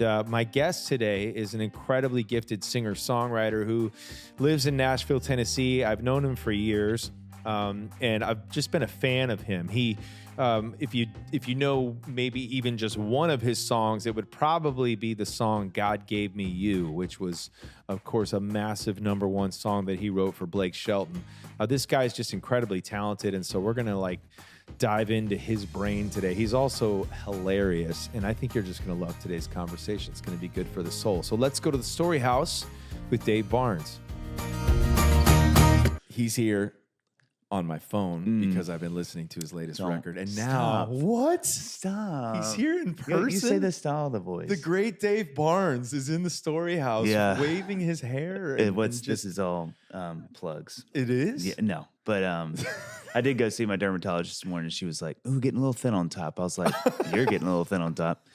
My guest today is an incredibly gifted singer-songwriter who lives in Nashville, Tennessee. I've known him for years, and I've just been a fan of him. If you know maybe even just one of his songs, it would probably be the song "God Gave Me You," which was, of course, a massive #1 song that he wrote for Blake Shelton. This guy's just incredibly talented, and so we're gonna dive into his brain today. He's also hilarious, and I think you're just going to love today's conversation. It's going to be good for the soul. So let's go to the Story House with Dave Barnes. He's here on my phone because I've been listening to his latest record. And now, what? Stop. He's here in person. You say the style of the voice. The great Dave Barnes is in the Story House waving his hair. This is all plugs. It is? Yeah, no, but I did go see my dermatologist this morning, and she was like, "Ooh, getting a little thin on top." I was like, "You're getting a little thin on top."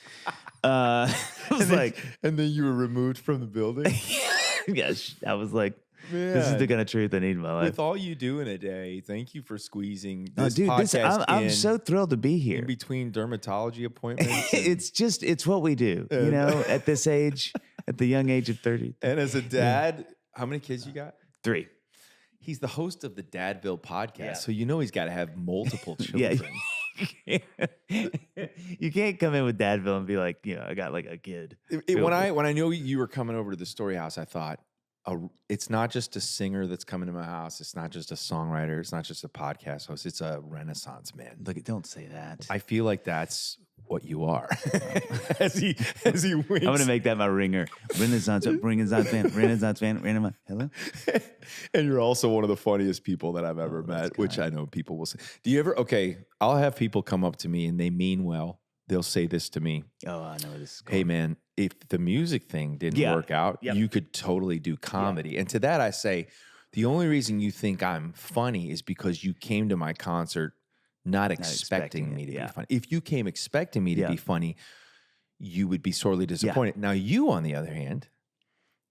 I was and then you were removed from the building? Yes. I was like, Man, this is the kind of truth I need in my life. With all you do in a day, thank you for squeezing this podcast I'm so thrilled to be here. In between dermatology appointments. It's what we do, at this age, at the young age of 30. And as a dad, how many kids you got? 3. He's the host of the Dadville podcast, so he's got to have multiple children. You can't come in with Dadville and be like, I got like a kid. When I knew you were coming over to the Story House, I thought, it's not just a singer that's coming to my house. It's not just a songwriter. It's not just a podcast host. It's a Renaissance man. Look, don't say that. I feel like that's what you are. as he winks. I'm gonna make that my ringer. Renaissance fan. Hello. And you're also one of the funniest people that I've ever met, which I know people will say. Do you ever? Okay, I'll have people come up to me and they mean well. They'll say this to me. Oh, I know this is going. Hey, man, if the music thing didn't work out, you could totally do comedy. Yeah. And to that I say, the only reason you think I'm funny is because you came to my concert not expecting me to be funny. If you came expecting me to be funny, you would be sorely disappointed. Now, you, on the other hand,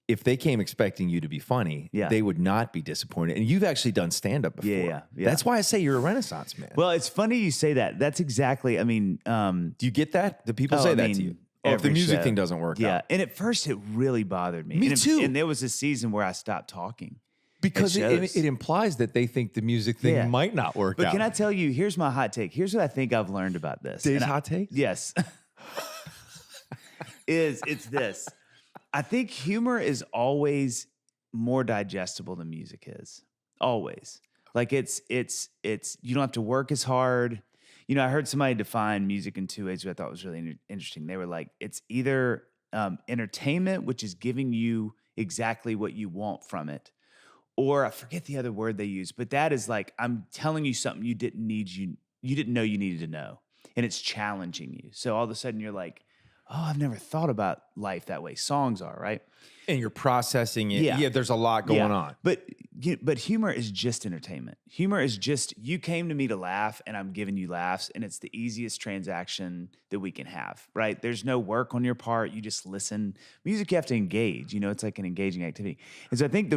if they came expecting you to be funny, they would not be disappointed. And you've actually done stand-up before. Yeah. That's why I say you're a Renaissance man. Well, it's funny you say that. That's exactly, do you get that? Do people say that to you? If the music thing doesn't work out. Yeah, and at first it really bothered me. Me too. And there was a season where I stopped talking. Because it implies that they think the music thing might not work out. But can I tell you, here's my hot take. Here's what I think I've learned about this. Dave's hot take? Yes. It's this. I think humor is always more digestible than music is. Always. Like it's you don't have to work as hard. I heard somebody define music in 2 ways, which I thought was really interesting. They were like, it's either entertainment, which is giving you exactly what you want from it, or I forget the other word they use, but that is like, I'm telling you something you didn't know you needed to know, and it's challenging you. So all of a sudden you're like, oh, I've never thought about life that way. Songs are, right? And you're processing it. Yeah, there's a lot going on. But humor is just entertainment. Humor is just, you came to me to laugh, and I'm giving you laughs, and it's the easiest transaction that we can have, right? There's no work on your part. You just listen. Music, you have to engage. It's like an engaging activity. And so I think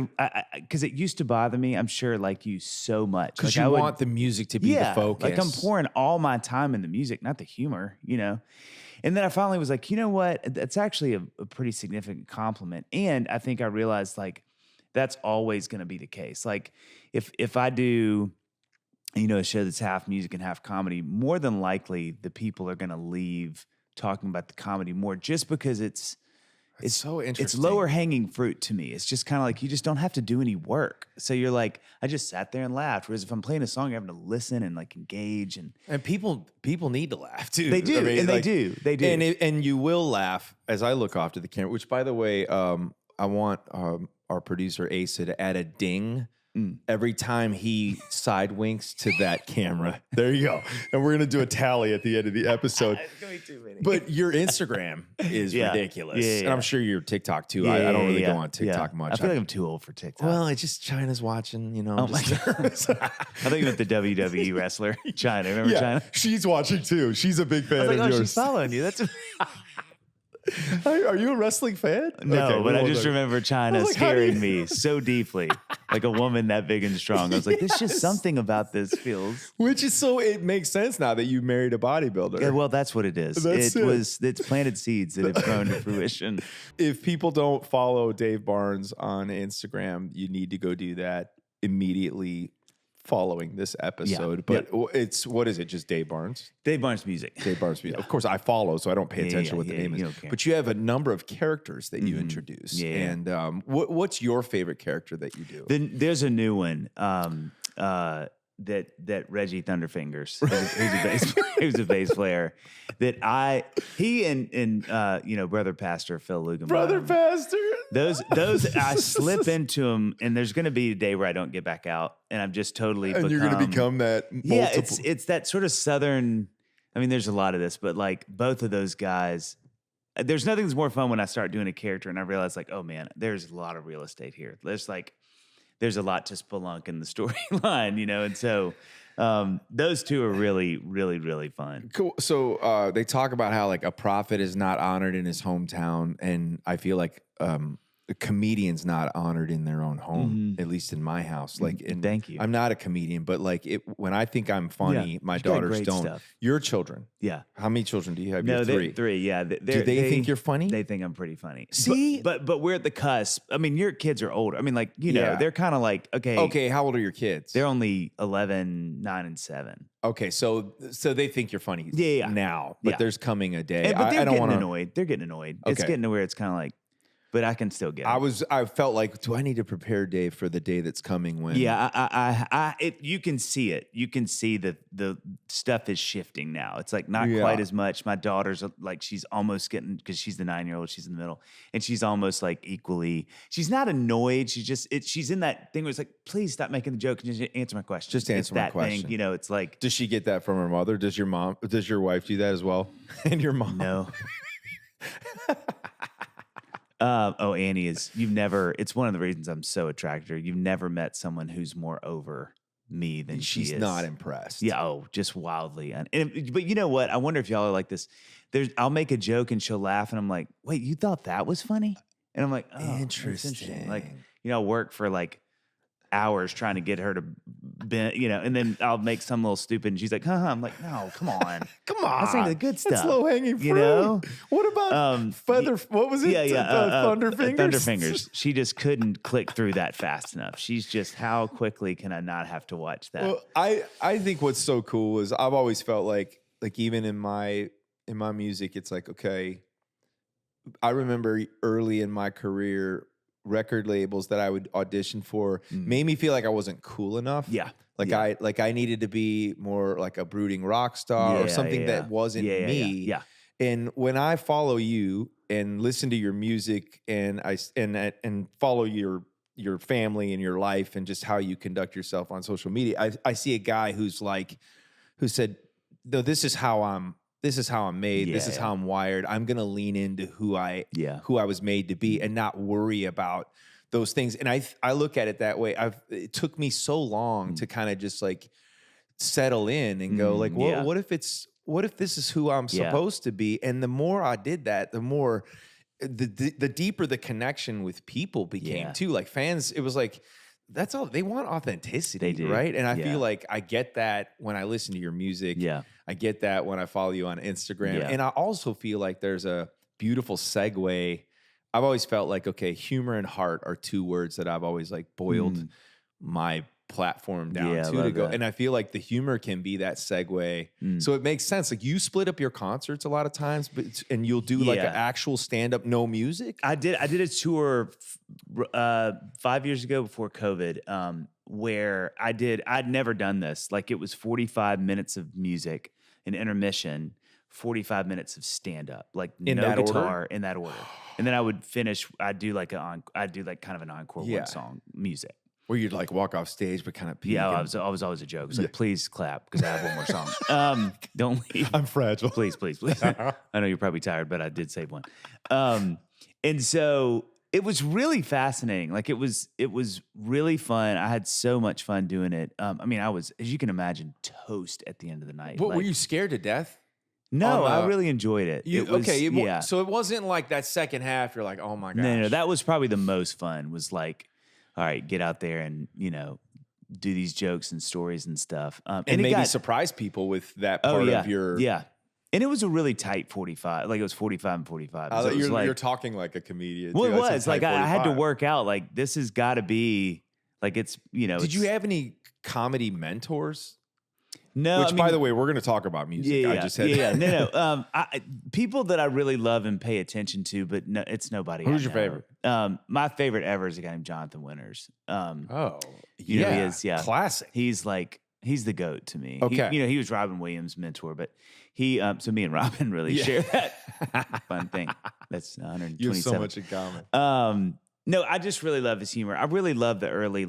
because it used to bother me, I'm sure, like you, so much. Because you want the music to be the focus. Like I'm pouring all my time in the music, not the humor, And then I finally was like, you know what? That's actually a pretty significant compliment. And I think I realized, like, that's always going to be the case. Like, if I do, a show that's half music and half comedy, more than likely the people are going to leave talking about the comedy more, just because it's so interesting. It's lower hanging fruit to me. It's just kind of like, you just don't have to do any work. So you're like, I just sat there and laughed. Whereas if I'm playing a song, you're having to listen and like engage. And people need to laugh too. They do. They do. And you will laugh as I look off to the camera, which, by the way, I want our producer Asa to add a ding every time he side winks to that camera. There you go. And we're going to do a tally at the end of the episode. It's going to be too many. But your Instagram is ridiculous. And I'm sure your TikTok too. I don't really go on TikTok much. I feel like I'm too old for TikTok. Well, it's just China's watching, Oh my God. I thought you meant the WWE wrestler, China. Remember China? She's watching too. She's a big fan of yours. She's following you. That's Are you a wrestling fan? No, Okay, but I well, just then. remember China like, how do scaring you- me so deeply, like a woman that big and strong. I was like, there's just Yes. something about this feels. Which is so, it makes sense now that you married a bodybuilder. Yeah, well, that's what it is. That's It's planted seeds that have grown to fruition. If people don't follow Dave Barnes on Instagram, you need to go do that immediately following this episode. But it's, what is it? Just Dave Barnes? Dave Barnes Music. Dave Barnes. Of course, I follow, so I don't pay attention to what the name you is. don't care. But you have a number of characters that you introduce. Yeah. And what's your favorite character that you do? Then there's a new one that Reggie Thunderfingers, who's a bass player, that he and brother pastor Phil Lugan, Brother Pastor. those I slip into them, and there's going to be a day where I don't get back out, and I'm just totally And you're going to become that multiple. Yeah, it's that sort of southern. I mean, there's a lot of this, but like both of those guys, there's nothing that's more fun when I start doing a character and I realize like, oh man, there's a lot of real estate here. There's a lot to spelunk in the storyline, and so those two are really, really, really fun. Cool. So they talk about how like a prophet is not honored in his hometown, and I feel like a comedian's not honored in their own home, at least in my house. Like, Thank you. I'm not a comedian, but like when I think I'm funny, my you got daughters great don't. stuff. Your children. Yeah. How many children do you have? No, You have three. three. Yeah. Do they think you're funny? They think I'm pretty funny. See? but we're at the cusp. I mean, your kids are older. I mean, like Yeah. they're kind of like Okay, how old are your kids? They're only 11, 9, and 7. Okay, so they think you're funny Yeah. now, but Yeah. there's coming a day. But they're I don't getting want to. annoyed. They're getting annoyed. It's Okay. getting to where it's kind of like, but I can still get it. I felt like, do I need to prepare Dave for the day that's coming when? Yeah, you can see it. You can see that the stuff is shifting now. It's like not quite as much. My daughter's like, she's almost getting, because she's the 9-year-old, she's in the middle, and she's almost like equally. She's not annoyed. She's in that thing where it's like, please stop making the joke and just answer my question. Just answer my question. Thing, it's like, Does she get that from her mother? Does your wife do that as well? And your mom? no. Annie it's one of the reasons I'm so attracted to her. You've never met someone who's more over me than she is. She's not impressed. Yeah, just wildly. But you know what? I wonder if y'all are like this. I'll make a joke and she'll laugh and I'm like, wait, you thought that was funny? And I'm like, oh, that's Interesting. Like, I'll work for like hours trying to get her to bend, and then I'll make some little stupid and she's like, I'm like, no, come on. Come on. That's like the good stuff. That's low hanging fruit. What about what was it? Thunderfingers? Thunderfingers. She just couldn't click through that fast enough. She's just, how quickly can I not have to watch that? Well, I think what's so cool is I've always felt like even in my music, it's like, okay, I remember early in my career, record labels that I would audition for made me feel like I wasn't cool enough. Yeah. I needed to be more like a brooding rock star or something that wasn't me. Yeah. And when I follow you and listen to your music and follow your family and your life and just how you conduct yourself on social media, I see a guy who said, no, this is how I'm made. This is how I'm wired. I'm going to lean into who I was made to be and not worry about those things. And I look at it that way. It took me so long to kind of just like settle in and go like, well, what if this is who I'm supposed to be? And the more I did that, the more the deeper the connection with people became too. Like fans, it was like, that's all they want, authenticity. They do. Right. And I feel like I get that when I listen to your music. Yeah. I get that when I follow you on Instagram. Yeah. And I also feel like there's a beautiful segue. I've always felt like, okay, humor and heart are two words that I've always like boiled my platform down to go. And I feel like the humor can be that segue. So it makes sense. Like you split up your concerts a lot of times, and you'll do like an actual stand-up, no music. I did a tour 5 years ago before COVID, where I'd never done this. Like it was 45 minutes of music, an intermission, 45 minutes of stand-up, like in no that guitar order? In that order. And then I would finish, I'd do like kind of an encore one song music. Where you'd like walk off stage, but kind of peek. Yeah, I was always a joke. It's like, please clap because I have one more song. Don't leave. I'm fragile. Please. I know you're probably tired, but I did save one. And so it was really fascinating. Like it was really fun. I had so much fun doing it. I mean, I was, as you can imagine, toast at the end of the night. What, were you scared to death? No, I really enjoyed it. So it wasn't like that second half. You're like, oh my gosh. No, that was probably the most fun. Was like, all right, get out there and do these jokes and stories and stuff, and maybe surprise people with that part of your And it was a really tight 45. Like it was 45 and 45. So you're talking like a comedian. Well, too. it was like I had to work out. Like this has got to be like it's Did you have any comedy mentors? No. Which, by the way, we're going to talk about music. I just had No. People that I really love and pay attention to, but no, it's nobody. Who's your favorite? My favorite ever is a guy named Jonathan Winters. He is classic. He's the GOAT to me. Okay, he was Robin Williams' mentor, but he. So me and Robin really share that fun thing. That's 127. You have so much in common. No, I just really love his humor. I really love the early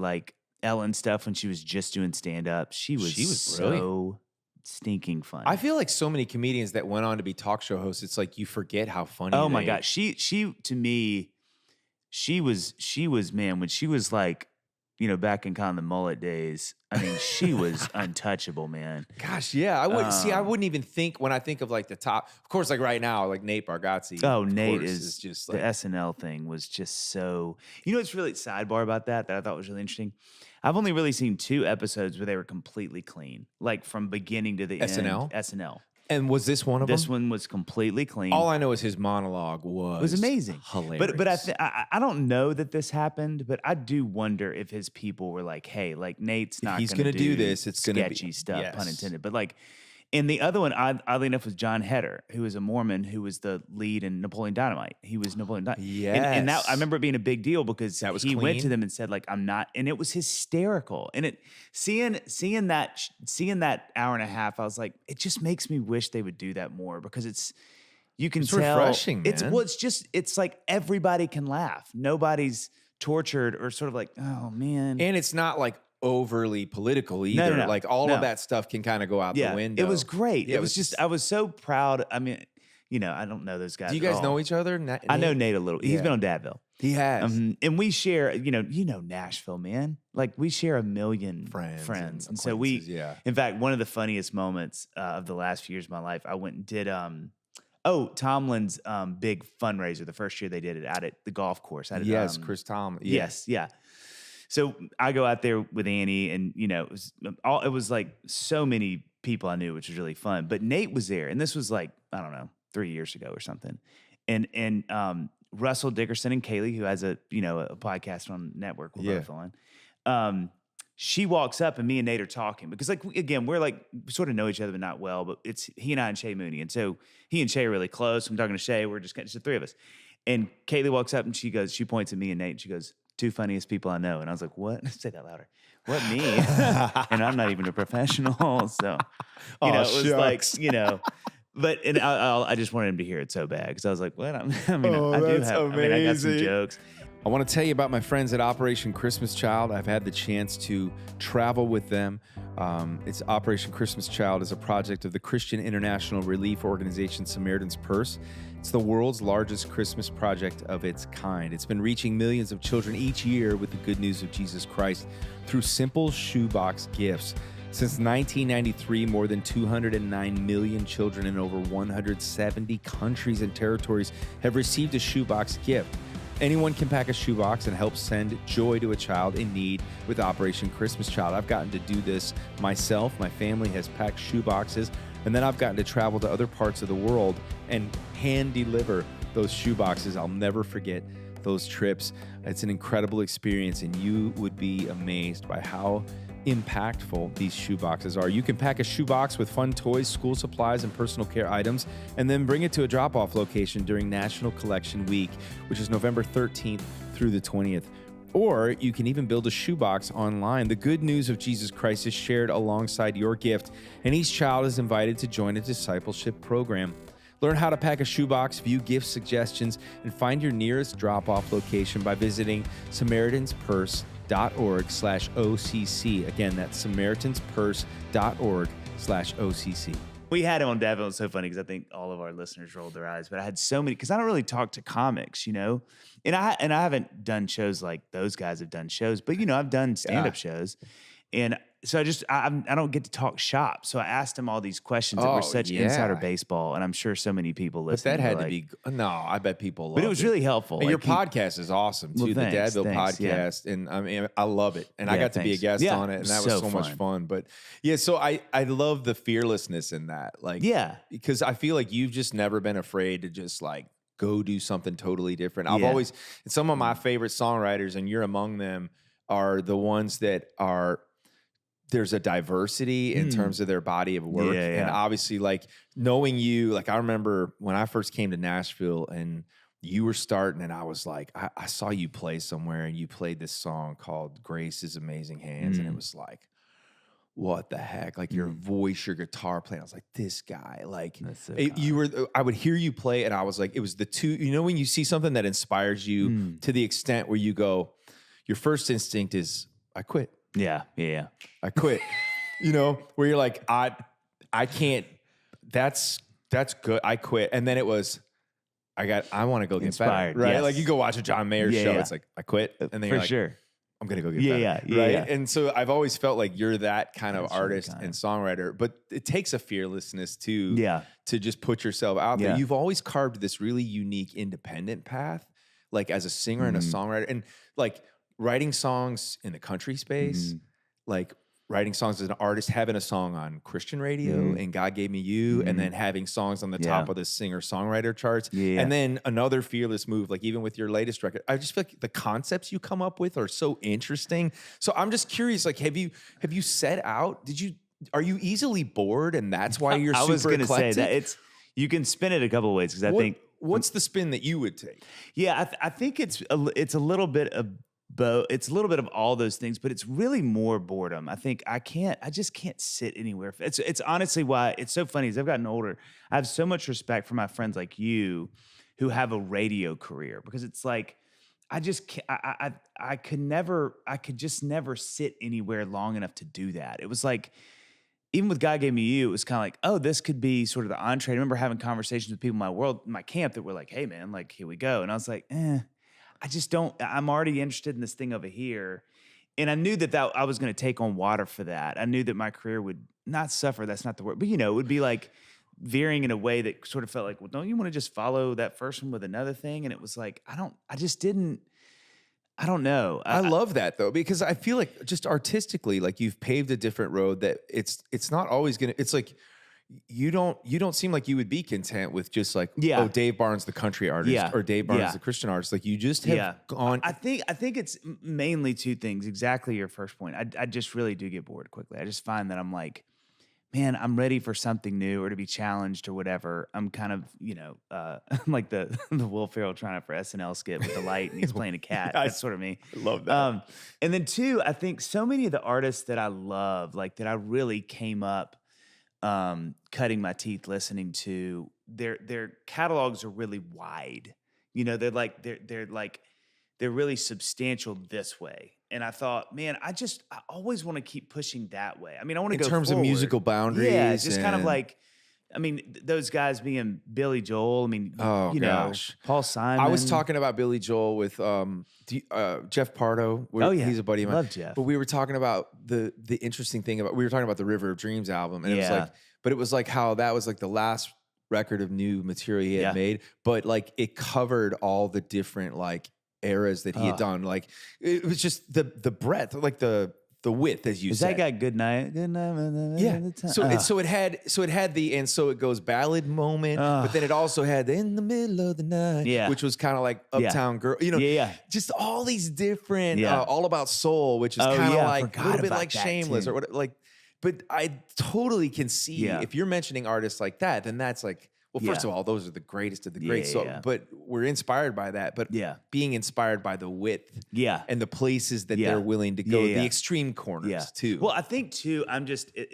Ellen stuff when she was just doing stand up. She was so stinking fun. I feel like so many comedians that went on to be talk show hosts, it's like you forget how funny. Oh my God. She to me, she was man, when she was like, back in kind of the mullet days, I mean, she was untouchable, man. Gosh, yeah. I wouldn't even think when I think of like the top, of course, like right now, like Nate Bargatze. Oh, Nate is just like, the SNL thing was just so, it's really sidebar about that I thought was really interesting. I've only really seen 2 episodes where they were completely clean, like from beginning to the end. SNL. And was this one of them? This one was completely clean. All I know is his monologue was amazing, hilarious. But I don't know that this happened, but I do wonder if his people were like, hey, like Nate's not going to do this. It's going to be sketchy stuff, pun intended. But like, and the other one, oddly enough, was John Heder, who was a Mormon who was the lead in Napoleon Dynamite. He was Napoleon Dynamite. Yes. And that, I remember it being a big deal because he went clean. to them and said, like, I'm not, and it was hysterical. And seeing that hour and a half, I was like, it just makes me wish they would do that more because you can tell. Refreshing, man. It's like everybody can laugh. Nobody's tortured or sort of like, oh man. And it's not like overly political either. No. Like all of that stuff can kind of go out the window. It was great. Yeah, it was just, I was so proud. I mean, I don't know those guys. Do you guys know each other? I know Nate a little. He's been on Dadville. He has. And we share, Nashville, man. Like we share a million friends. And so in fact, one of the funniest moments of the last few years of my life, I went and did, Tomlin's big fundraiser, the first year they did it out at the golf course. Chris Tomlin. Yes, yeah. So I go out there with Annie, and it was like so many people I knew, which was really fun. But Nate was there, and this was like, I don't know, 3 years ago or something. And Russell Dickerson and Kaylee, who has a podcast on network we're both on. She walks up, and me and Nate are talking because, like, again, we're like we sort of know each other but not well. But it's he and I and Shay Mooney, and so he and Shay are really close. I'm talking to Shay. We're just the 3 of us. And Kaylee walks up and she points at me and Nate, and she goes, 2 funniest people I know. And I was like, what? Say that louder. What, me? And I'm not even a professional. So, it was like, but I just wanted him to hear it so bad because I was like, what? I got some jokes. I want to tell you about my friends at Operation Christmas Child. I've had the chance to travel with them. It's Operation Christmas Child is a project of the Christian International Relief Organization Samaritan's Purse. It's the world's largest Christmas project of its kind. It's been reaching millions of children each year with the good news of Jesus Christ through simple shoebox gifts. Since 1993, more than 209 million children in over 170 countries and territories have received a shoebox gift. Anyone can pack a shoebox and help send joy to a child in need with Operation Christmas Child. I've gotten to do this myself. My family has packed shoeboxes, and then I've gotten to travel to other parts of the world and hand deliver those shoeboxes. I'll never forget those trips. It's an incredible experience, and you would be amazed by how impactful these shoeboxes are. You can pack a shoebox with fun toys, school supplies, and personal care items, and then bring it to a drop-off location during National Collection Week, which is November 13th through the 20th. Or you can even build a shoebox online. The good news of Jesus Christ is shared alongside your gift, and each child is invited to join a discipleship program. Learn how to pack a shoebox, view gift suggestions, and find your nearest drop-off location by visiting samaritanspurse.org/OCC. Again, that's samaritanspurse.org/OCC. We had him on Dadville. It's so funny because I think all of our listeners rolled their eyes, but I had so many, because I don't really talk to comics, and I haven't done shows like those guys have done shows, but I've done stand-up shows, and so I don't get to talk shop. So I asked him all these questions that were such insider baseball, and I'm sure so many people listening. But that had to be no. I bet people. But it was really helpful. And your podcast is awesome too. The Dadville podcast, and I mean, I love it. And I got to be a guest on it, and that was so much fun. But yeah, so I love the fearlessness in that. Like, because I feel like you've just never been afraid to just like go do something totally different. I've always, some of my favorite songwriters, and you're among them, are the ones that are. There's a diversity in terms of their body of work. And obviously, like, knowing you, like, I remember when I first came to Nashville and you were starting, and I was like, I saw you play somewhere, and you played this song called Grace's Amazing Hands. And it was like, what the heck? Like, your voice, your guitar playing. I was like, this guy, like, so I would hear you play, and I was like, it was the two, you know, when you see something that inspires you to the extent where you go, your first instinct is, I quit. Yeah. I quit. You know, where you're like, I can't. That's good. I quit. And then it was, I want to go get inspired, better, right? Yes. Like, you go watch a John Mayer show. It's like, I quit, and then you're like, I'm gonna go get better, right? And so I've always felt like you're that kind of artist and songwriter, but it takes a fearlessness to just put yourself out there. You've always carved this really unique independent path, like as a singer and a songwriter, and like writing songs in the country space, like writing songs as an artist, having a song on Christian radio and God Gave Me You, and then having songs on the top of the singer-songwriter charts. And then another fearless move, like even with your latest record, I just feel like the concepts you come up with are so interesting. So I'm just curious, like, have you set out, are you easily bored, and that's why you're super eclectic? I was going to say that you can spin it a couple of ways, because I think... What's the spin that you would take? Yeah, I think it's a little bit of it's a little bit of all those things, but it's really more boredom. I think I just can't sit anywhere. It's honestly why it's so funny. As I've gotten older, I have so much respect for my friends like you who have a radio career, because it's like, I just can't, I could just never sit anywhere long enough to do that. It was like, even with God Gave Me You, it was kind of like, oh, this could be sort of the entree. I remember having conversations with people in my camp that were like, hey man, like, here we go. And I was like, I just don't, I'm already interested in this thing over here. And I knew that I was going to take on water for that. I knew that my career would not suffer. That's not the word, but it would be like veering in a way that sort of felt like, well, don't you want to just follow that first one with another thing? And it was like, I don't know. I love that though, because I feel like just artistically, like you've paved a different road that it's not always going to, it's like, you don't seem like you would be content with just like, oh, Dave Barnes, the country artist, or Dave Barnes, the Christian artist. Like, you just have gone. I think it's mainly two things. Exactly your first point. I just really do get bored quickly. I just find that I'm like, man, I'm ready for something new or to be challenged or whatever. I'm kind of, I'm like the Will Ferrell trying for SNL skit with the light and he's playing a cat. That's sort of me. I love that. And then two, I think so many of the artists that I love, like that I really came up cutting my teeth listening to, their catalogs are really wide. They're really substantial this way. And I thought, man, I always want to keep pushing that way. I mean, I want to go in terms forward. of musical boundaries. Yeah, it's just kind of like, I mean, those guys being Billy Joel. I mean, Paul Simon. I was talking about Billy Joel with Jeff Pardo. He's a buddy of mine. Love Jeff. But we were talking about the interesting thing we were talking about the River of Dreams album, and it was like how that was like the last record of new material he had made, but like it covered all the different like eras that he had done. Like, it was just the breadth, like the width, as you said. Is that guy Good Night? Yeah. So it had the, and so it goes ballad moment, but then it also had the In the Middle of the Night, which was kind of like Uptown Girl, just all these different, All About Soul, which is kind of like a little bit like Shameless or what, like, but I totally can see if you're mentioning artists like that, then that's like, well, first of all, those are the greatest of the greats. But we're inspired by that. But being inspired by the width and the places that they're willing to go, the extreme corners too. Well, I think too,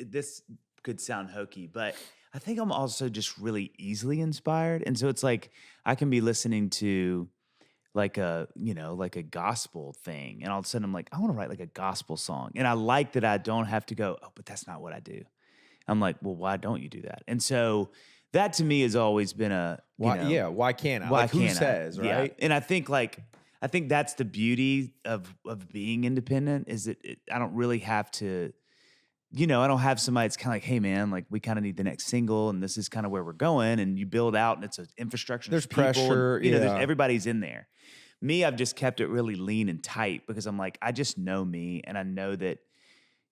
this could sound hokey, but I think I'm also just really easily inspired. And so it's like, I can be listening to like a gospel thing. And all of a sudden I'm like, I want to write like a gospel song. And I like that I don't have to go, oh, but that's not what I do. I'm like, well, why don't you do that? And so that to me has always been why can't I? Why like, who can't says, I? right? Yeah. And I think that's the beauty of being independent, is that I don't really have to I don't have somebody that's kind of like, hey man, like we kind of need the next single and this is kind of where we're going, and you build out and it's an infrastructure. There's people, pressure. And, there's everybody's in there. Me, I've just kept it really lean and tight because I'm like, I just know me, and I know that,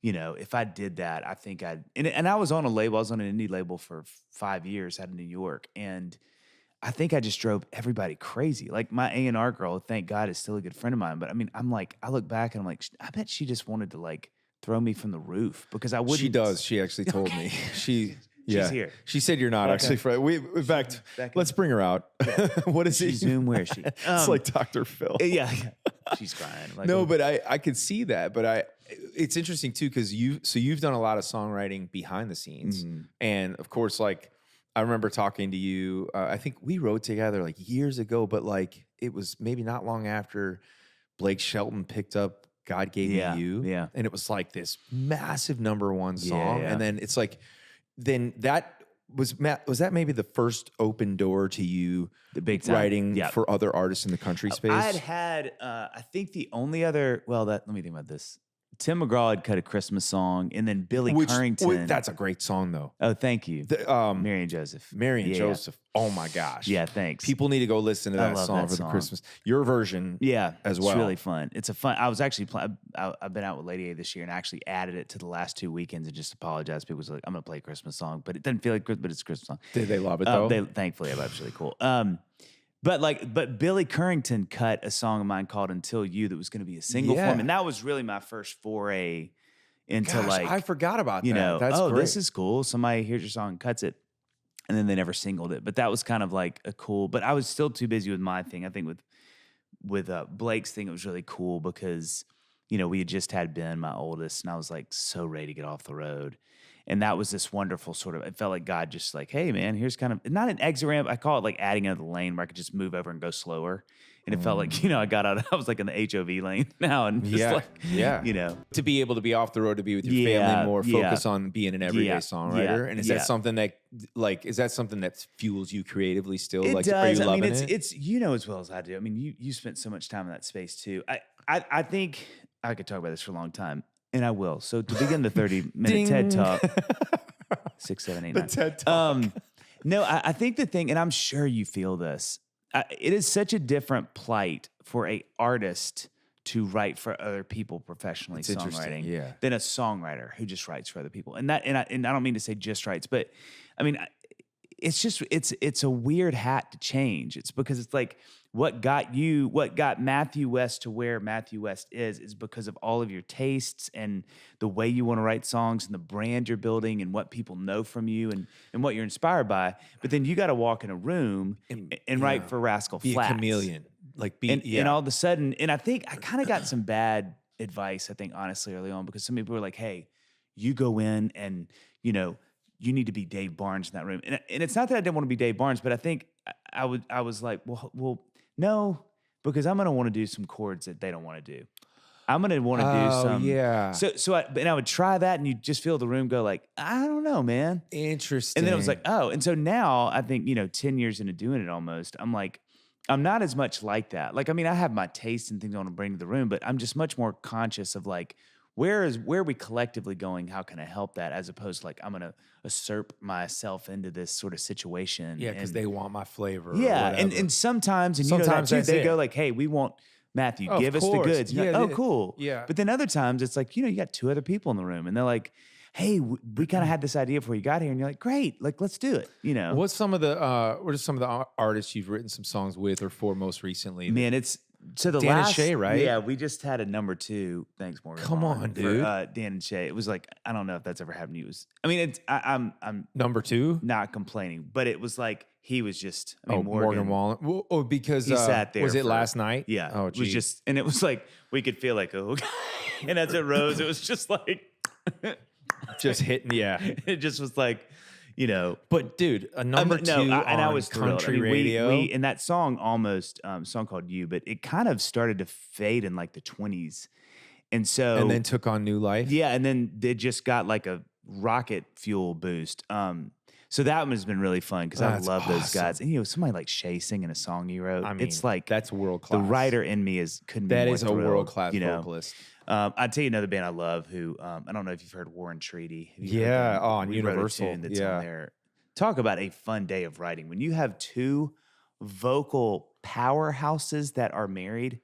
if I did that, I think and I was on a label. I was on an indie label for 5 years out of New York, and I think I just drove everybody crazy. Like my A&R girl, thank God, is still a good friend of mine. But I mean, I'm like, I look back and I'm like, I bet she just wanted to like throw me from the roof because I wouldn't. She does. She actually told me. She's here. She said you're not actually. In fact, let's bring her out. What is it? Zoom? Where is she? It's like Dr. Phil. Yeah. She's crying. Like, no, but I could see that. But it's interesting too because you've done a lot of songwriting behind the scenes, and of course, like I remember talking to you. I think we wrote together like years ago, but like it was maybe not long after Blake Shelton picked up "God Gave Me You," and it was like this massive #1 song, and then it's like. Then that was that maybe the first open door to you the big time. Writing for other artists in the country space? I had I think the only other, let me think about this. Tim McGraw had cut a Christmas song, and then Billy Currington. That's a great song, though. Oh, thank you. Mary and Joseph. Joseph. Oh, my gosh. Yeah, thanks. People need to go listen to that song for the Christmas. Your version as well. It's really fun. It's I was actually I've been out with Lady A this year and actually added it to the last 2 weekends and just apologized. People was like, I'm going to play a Christmas song, but it doesn't feel like Christmas, but it's a Christmas song. Did they love it, though? Thankfully, it's really cool. But Billy Currington cut a song of mine called "Until You" that was going to be a single for him, and that was really my first foray into I forgot about that. That's great. This is cool. Somebody hears your song and cuts it, and then they never singled it. But that was kind of like a cool. But I was still too busy with my thing. I think with Blake's thing, it was really cool because we had just had Ben, my oldest, and I was like so ready to get off the road. And that was this wonderful sort of, it felt like God just like, hey, man, here's kind of, not an exit ramp. I call it like adding another lane where I could just move over and go slower. And it felt like, I got out, I was like in the HOV lane now. And just to be able to be off the road, to be with your family more, focus on being an everyday songwriter. And is that something that, fuels you creatively still? It like, does. Are you loving it's, it? it's, as well as I do. I mean, you spent so much time in that space too. I think I could talk about this for a long time. And I will. So to begin the 30-minute TED Talk, 6, 7, 8, 9. The TED Talk. No, I think the thing, and I'm sure you feel this, it is such a different plight for a artist to write for other people professionally, songwriting, than a songwriter who just writes for other people. And I don't mean to say just writes, but I mean, it's just it's a weird hat to change. It's because it's like what got Matthew West to where Matthew West is because of all of your tastes and the way you want to write songs and the brand you're building and what people know from you and what you're inspired by. But then you got to walk in a room and write for Rascal Be Flatts. a chameleon. And all of a sudden, and I think I kind of got some bad advice, I think, honestly, early on, because some people were like, hey, you go in and, you need to be Dave Barnes in that room. And it's not that I didn't want to be Dave Barnes, but I think I was like, well, no, because I'm going to want to do some chords that they don't want to do. I'm going to want to do some. Yeah. So I would try that, and you just feel the room go like, I don't know, man. Interesting. And then it was like, oh. And so now I think, 10 years into doing it almost, I'm like, I'm not as much like that. Like, I mean, I have my taste and things I want to bring to the room, but I'm just much more conscious of like, where are we collectively going? How can I help that? As opposed to like, I'm going to usurp myself into this sort of situation. Yeah, because they want my flavor. Yeah, and sometimes they go like, hey, we want Matthew, give us the goods. Yeah, like, cool. Yeah. But then other times it's like, you got 2 other people in the room and they're like, hey, we kind of had this idea before you got here. And you're like, great, like, let's do it. What are some of the artists you've written some songs with or for most recently? Man, it's, so the Dan last, and Shay, right? Yeah, we just had a #2. Thanks, Morgan. Come on, dude. For, Dan and Shay. It was like, I don't know if that's ever happened to you. I'm #2, not complaining, but it was like he was just. Morgan Wallen. Oh, because he sat there. Was it last night? Yeah. Oh, it was just, and it was like we could feel like, oh, and as it rose, it was just like, just hitting. Yeah, it just was like. But dude, a #2 and I was country thrilled. radio. And that song almost, song called You, but it kind of started to fade in like the 20s. And then took on new life. Yeah. And then it just got like a rocket fuel boost. So that one has been really fun because I That's love those awesome. guys. And somebody like Shay singing a song he wrote. I mean, it's like that's world the class. writer in me couldn't be That more is a thrilled, world class vocalist. I'd tell you another band I love who I don't know if you've heard War and Treaty. Have you heard Yeah, them? on We Universal. wrote a tune that's Yeah. on there. Talk about a fun day of writing. When you have two vocal powerhouses that are married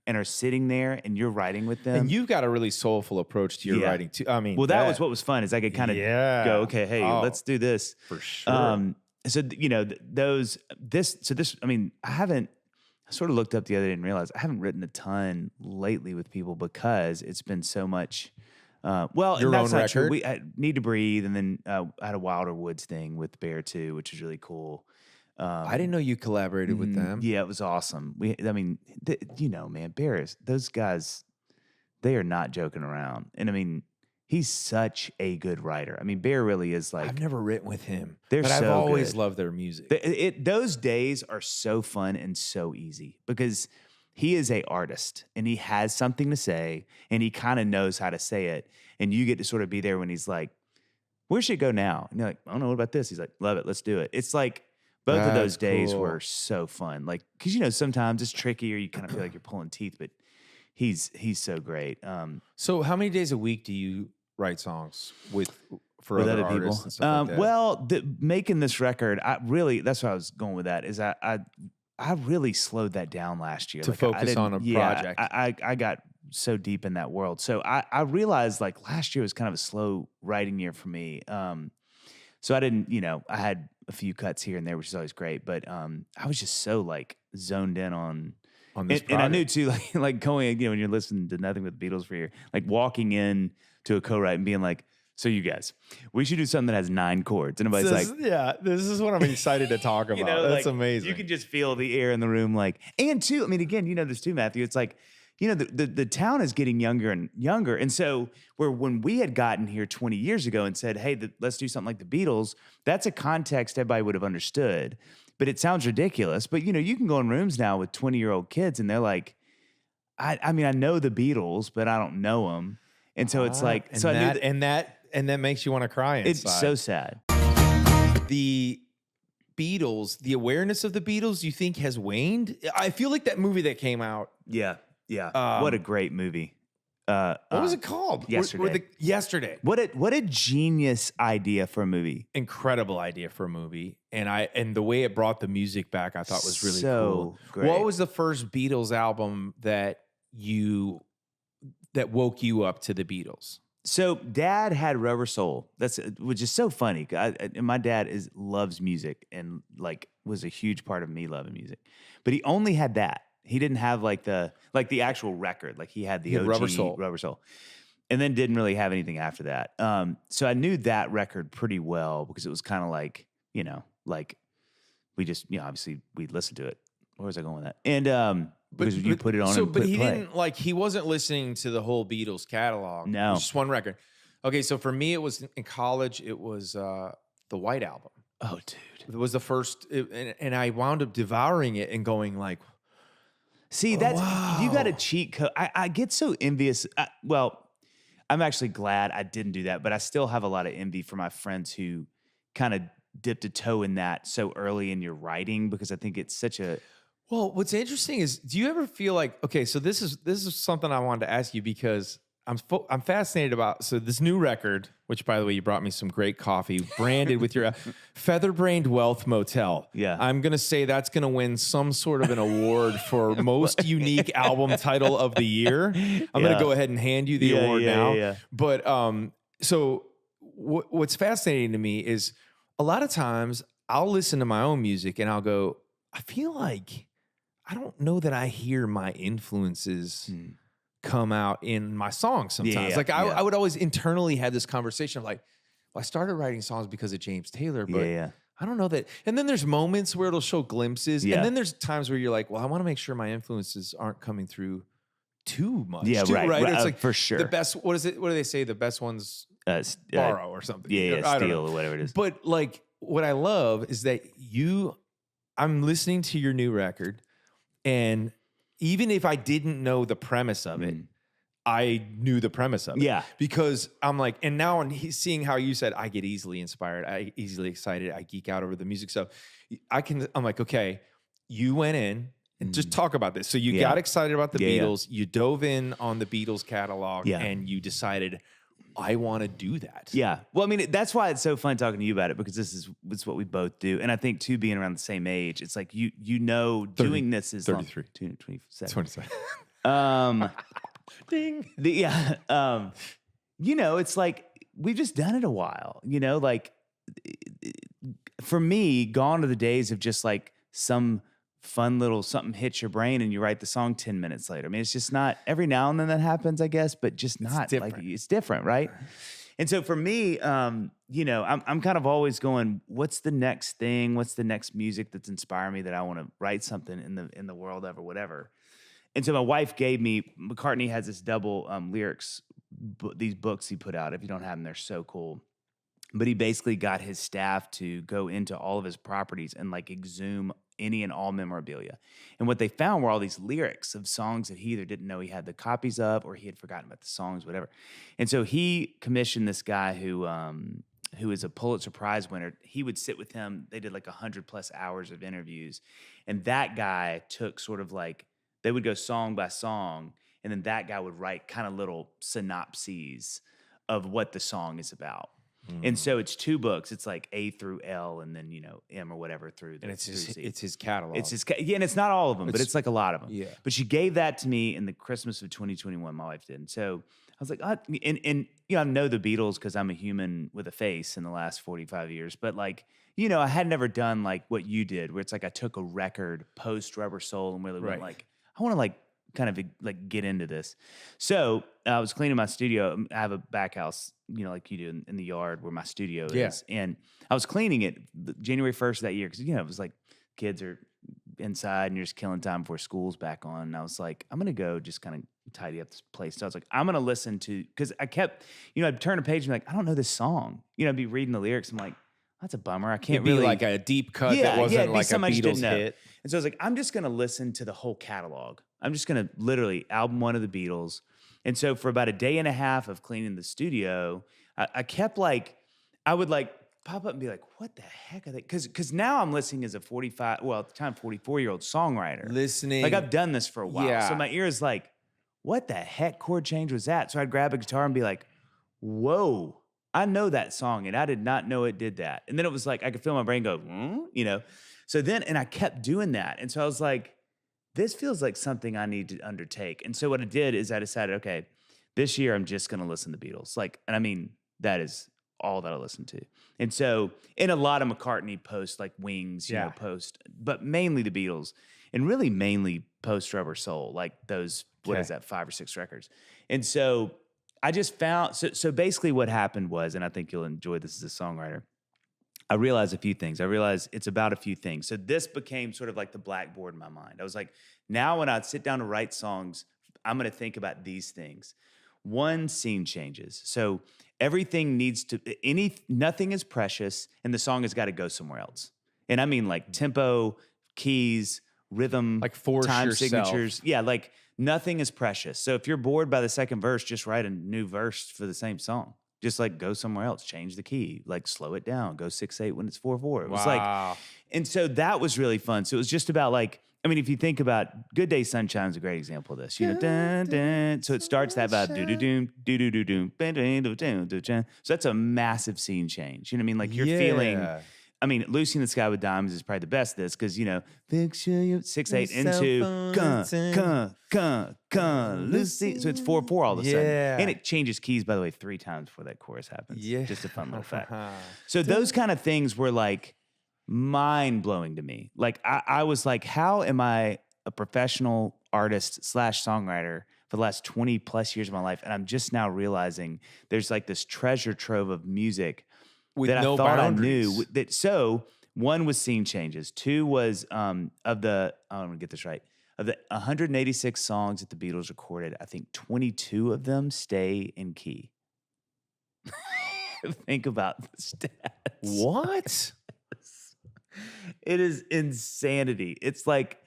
and are sitting there and you're writing with them. And you've got a really soulful approach to your writing too. I mean, well, that was what was fun is I could kind of go, okay, hey, let's do this. For sure. So, I mean, I sort of looked up the other day and realized I haven't written a ton lately with people because it's been so much. Your that's own not true. record? I Need to Breathe, and then I had a Wilder Woods thing with Bear too, which was really cool. I didn't know you collaborated with them. Yeah, it was awesome. Man, Bears, those guys, they are not joking around. And I mean, he's such a good writer. I mean, Bear really is like. I've never written with him, but I've always good. loved their music. Those days are so fun and so easy because he is a artist and he has something to say and he kind of knows how to say it. And you get to sort of be there when he's like, where should it go now? And you're like, I don't know, what about this? He's like, love it, let's do it. It's like, both of those days were so fun. Like, because sometimes it's tricky or you kind of feel like you're pulling teeth, but he's so great. So how many days a week do you write songs for other people? Artists and stuff like that? Well, making this record, that's what I was going with that, is I really slowed that down last year. To focus on a project. I got so deep in that world. So I realized like last year was kind of a slow writing year for me. So I didn't, I had a few cuts here and there, which is always great. But I was just so like zoned in on this project. And I knew too, like going, when you're listening to nothing but the Beatles for a year, like walking in to a co-write and being like, so you guys, we should do something that has 9 chords. And everybody's this is what I'm excited to talk about. That's amazing. You can just feel the air in the room. And too, I mean, again, this too, Matthew, it's like, the town is getting younger and younger. And so when we had gotten here 20 years ago and said, hey, let's do something like the Beatles, that's a context everybody would have understood. But it sounds ridiculous. But, you can go in rooms now with 20-year-old kids and they're like, I mean, I know the Beatles, but I don't know them. And so it's like, and that makes you want to cry inside. It's so sad. The Beatles, the awareness of the Beatles, you think has waned? I feel like that movie that came out. Yeah. What a great movie. What was it called? Yesterday. Yesterday. What a genius idea for a movie. Incredible idea for a movie. And the way it brought the music back, I thought was really cool. Great. What was the first Beatles album that woke you up to the Beatles? So Dad had Rubber Soul. Which is so funny. And my dad loves music and like was a huge part of me loving music. But he only had that. He didn't have like the actual record. Like he had the OG Rubber Soul. And then didn't really have anything after that. So I knew that record pretty well because it was kind of like, like we just, obviously we listened to it. Where was I going with that? And because you put it on and but he play. He wasn't listening to the whole Beatles catalog. No. Just one record. Okay, so for me, it was in college, it was the White Album. Oh, dude. It was the first, and I wound up devouring it and going like, see, you got a cheat code. I get so envious. I'm actually glad I didn't do that, but I still have a lot of envy for my friends who kind of dipped a toe in that so early in your writing because I think it's such a. Well, what's interesting is, do you ever feel like, okay, so this is something I wanted to ask you because I'm fascinated about, so this new record, which by the way, you brought me some great coffee, branded with your Featherbrained Wealth Motel. Yeah. I'm going to say that's going to win some sort of an award for most unique album title of the year. I'm going to go ahead and hand you the award now. Yeah. But so what's fascinating to me is a lot of times I'll listen to my own music and I'll go, I feel like I don't know that I hear my influences come out in my songs sometimes. I would always internally have this conversation of like, well, I started writing songs because of James Taylor, but I don't know that. And then there's moments where it'll show glimpses. And then there's times where you're like, well, I want to make sure my influences aren't coming through too much. Yeah, right. It's like for sure. The best, what do they say? The best ones borrow or something. Steal or whatever it is. But like, what I love is that I'm listening to your new record, and even if I didn't know the premise of it, I knew the premise of it. Yeah. Because I'm like, and now seeing how you said, I get easily inspired, I easily excited, I geek out over the music. So I'm like, okay, you went in and just talk about this. So you got excited about the Beatles, you dove in on the Beatles catalog, and you decided, I want to do that. Yeah. Well, I mean, that's why it's so fun talking to you about it, because it's what we both do. And I think too, being around the same age, it's like, doing this is 33. 27. 27. Ding. It's like, we've just done it a while, like for me, gone are the days of just like some fun little something hits your brain and you write the song 10 minutes later. I mean, it's just not, every now and then that happens, I guess, but just not like it's different. Right. And so for me, I'm kind of always going, what's the next thing? What's the next music that's inspiring me that I want to write something in the world of or whatever. And so my wife gave me, McCartney has this double lyrics, these books he put out. If you don't have them, they're so cool. But he basically got his staff to go into all of his properties and like exhume any and all memorabilia. And what they found were all these lyrics of songs that he either didn't know he had the copies of, or he had forgotten about the songs, whatever. And so he commissioned this guy who is a Pulitzer Prize winner. He would sit with him. They did like 100+ hours of interviews. And that guy took sort of like, they would go song by song, and then that guy would write kind of little synopses of what the song is about. And so it's 2 books. It's like A through L, and then M or whatever through. And it's his catalog. It's his and it's not all of them, but it's like a lot of them. Yeah. But she gave that to me in the Christmas of 2021. My wife did, and so I was like, I know the Beatles because I'm a human with a face in the last 45 years. But like, I had never done like what you did, where it's like I took a record post Rubber Soul and really went like, I want to like kind of like get into this. So I was cleaning my studio. I have a back house, like you do in the yard where my studio is. And I was cleaning it January 1st of that year because, it was like kids are inside and you're just killing time before school's back on. And I was like, I'm going to go just kind of tidy up this place. So I was like, I'm going to listen to, because I kept, I'd turn a page and be like, I don't know this song. I'd be reading the lyrics. I'm like, that's a bummer. I can't It'd be like a deep cut that wasn't like a Beatles hit. And so I was like, I'm just going to listen to the whole catalog. I'm just going to literally album one of the Beatles. And so for about a day and a half of cleaning the studio, I kept like, I would like pop up and be like, what the heck are they? Because now I'm listening as a 44-year-old songwriter. Listening. Like I've done this for a while. Yeah. So my ear is like, what the heck chord change was that? So I'd grab a guitar and be like, whoa. I know that song, and I did not know it did that. And then it was like, I could feel my brain go, So then, and I kept doing that. And so I was like, this feels like something I need to undertake. And so what I did is I decided, okay, this year I'm just going to listen to the Beatles. Like, and I mean, that is all that I listen to. And so, in a lot of McCartney post, like Wings, post, but mainly the Beatles, and really mainly post Rubber Soul, like those, what is that, 5 or 6 records. And so, I just found, so basically what happened was, and I think you'll enjoy this as a songwriter, I realized a few things. I realized it's about a few things. So this became sort of like the blackboard in my mind. I was like, now when I sit down to write songs, I'm going to think about these things. 1, scene changes. So everything needs to, nothing is precious, and the song has got to go somewhere else. And I mean like tempo, keys, rhythm, like force time yourself. signatures. Yeah, like nothing is precious. So if you're bored by the second verse, just write a new verse for the same song. Just like go somewhere else, change the key, like slow it down, go 6/8 when it's 4/4. It was like, and so that was really fun. So it was just about like, I mean, if you think about Good Day Sunshine is a great example of this. Dun, dun. So it starts that vibe, do do doom, do do do doom, do do do. So that's a massive scene change. You know what I mean? Like you're feeling. I mean, Lucy in the Sky with Diamonds is probably the best of this because, picture you 6/8 into Lucy. So it's 4/4 all of a sudden. And it changes keys, by the way, 3 times before that chorus happens. Yeah. Just a fun little fact. So those kind of things were like mind-blowing to me. Like I was like, how am I a professional artist / songwriter for the last 20+ years of my life? And I'm just now realizing there's like this treasure trove of music with that no I thought boundaries. I knew. That, so 1 was scene changes. 2 was I'm going to get this right. Of the 186 songs that the Beatles recorded, I think 22 of them stay in key. Think about the stats. What? It is insanity. It's like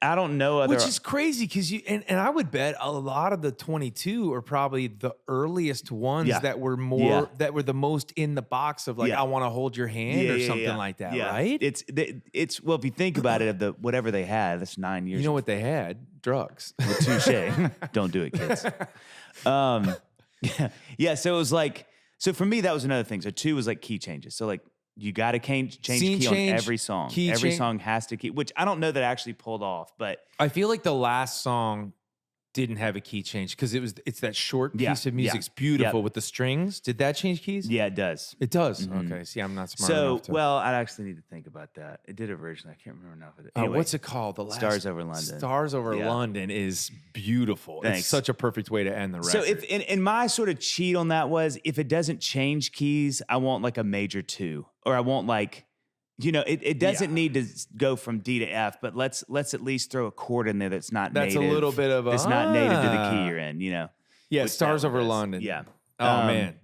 I don't know other. Which is crazy because and I would bet a lot of the 22 are probably the earliest ones that were that were the most in the box of like, I want to hold your hand or something like that, right? It's well, if you think about it, of the whatever they had, that's 9 years. You know what they had? Drugs. Well, touche. Don't do it, kids. Yeah. So it was like, so for me, that was another thing. So 2 was like key changes. So like, you got to change key on every song. Every song has to key, which I don't know that actually pulled off, but I feel like the last song didn't have a key change because it's that short piece of music. It's beautiful with the strings. Did that change keys? Yeah, it does. It does. Okay. See, I'm not smart enough to. Well, I actually need to think about that. It did originally. I can't remember enough of it. Anyway, what's it called? The last Stars Over London. Stars Over London is beautiful. Thanks. It's such a perfect way to end the record. So if and my sort of cheat on that was if it doesn't change keys, I want like a major 2, or I want like, it doesn't need to go from D to F, but let's at least throw a chord in there that's not native. That's a little bit of it's not native to the key you're in, Yeah, Stars Over London. Yeah. Oh man.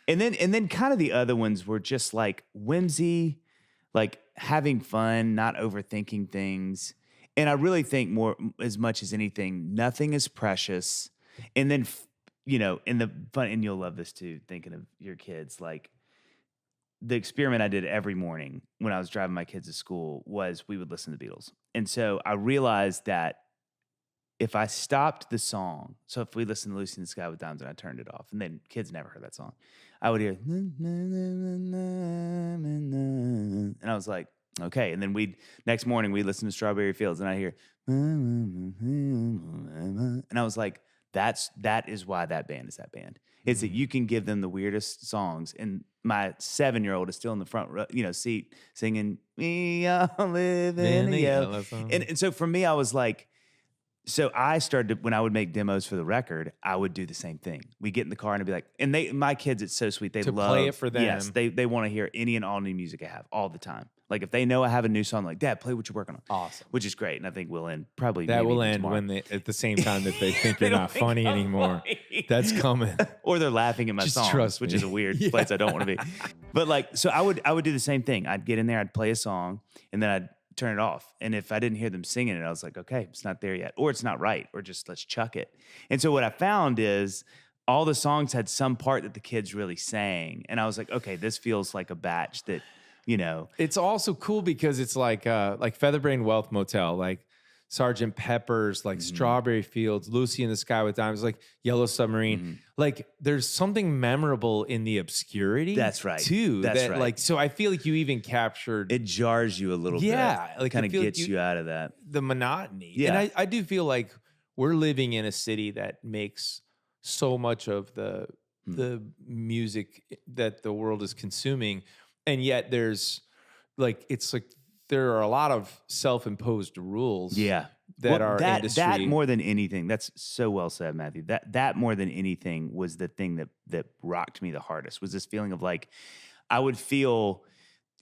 And then kind of the other ones were just like whimsy, like having fun, not overthinking things. And I really think more as much as anything, nothing is precious. And then in the fun, and you'll love this too, thinking of your kids, like the experiment I did every morning when I was driving my kids to school was we would listen to the Beatles. And so I realized that if I stopped the song, so if we listened to Lucy in the Sky with Diamonds and I turned it off, and then kids never heard that song, I would hear, and I was like, okay. And then next morning we'd listen to Strawberry Fields and I hear, and I was like, that is why that band is that band. It's that you can give them the weirdest songs, and my 7-year-old is still in the front seat singing "We All Live in a Yellow." And so for me, I was like, so I started when I would make demos for the record, I would do the same thing. We get in the car and I'd be like, and my kids, it's so sweet. They love play it for them. Yes, they want to hear any and all new music I have all the time. Like if they know I have a new song, like Dad, play what you're working on. Awesome. Which is great. And I think we'll end probably that maybe will end tomorrow. when at the same time that they think you're not funny anymore. That's coming. Or they're laughing at my songs, trust which me. is a weird place I don't want to be. But like, so I would do the same thing. I'd get in there, I'd play a song, and then I'd turn it off. And if I didn't hear them singing it, I was like, okay, it's not there yet, or it's not right, or just let's chuck it. And so what I found is all the songs had some part that the kids really sang, and I was like, okay, this feels like a batch that. It's also cool because it's like Featherbrained Wealth Motel, like Sergeant Pepper's, like Strawberry Fields, Lucy in the Sky with Diamonds, like Yellow Submarine. Like there's something memorable in the obscurity. That's right. Too. That's right. Like, so I feel like you even captured. It jars you a little bit. Yeah. Like kind of gets you out of that. The monotony. Yeah. And I do feel like we're living in a city that makes so much of the music that the world is consuming. And yet there's it's like there are a lot of self-imposed rules that are industry. That more than anything, that's so well said, Matthew. That more than anything was the thing that rocked me the hardest, was this feeling of like I would feel,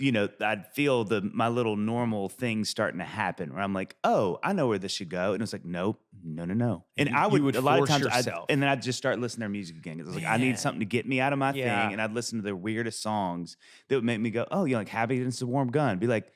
I'd feel my little normal things starting to happen where I'm like, oh, I know where this should go. And it's like, nope, no. And I would a lot of times and then I'd just start listening to their music again. Because I was like, I need something to get me out of my thing. And I'd listen to the weirdest songs that would make me go, oh, like Happy Against the Warm Gun. Be like,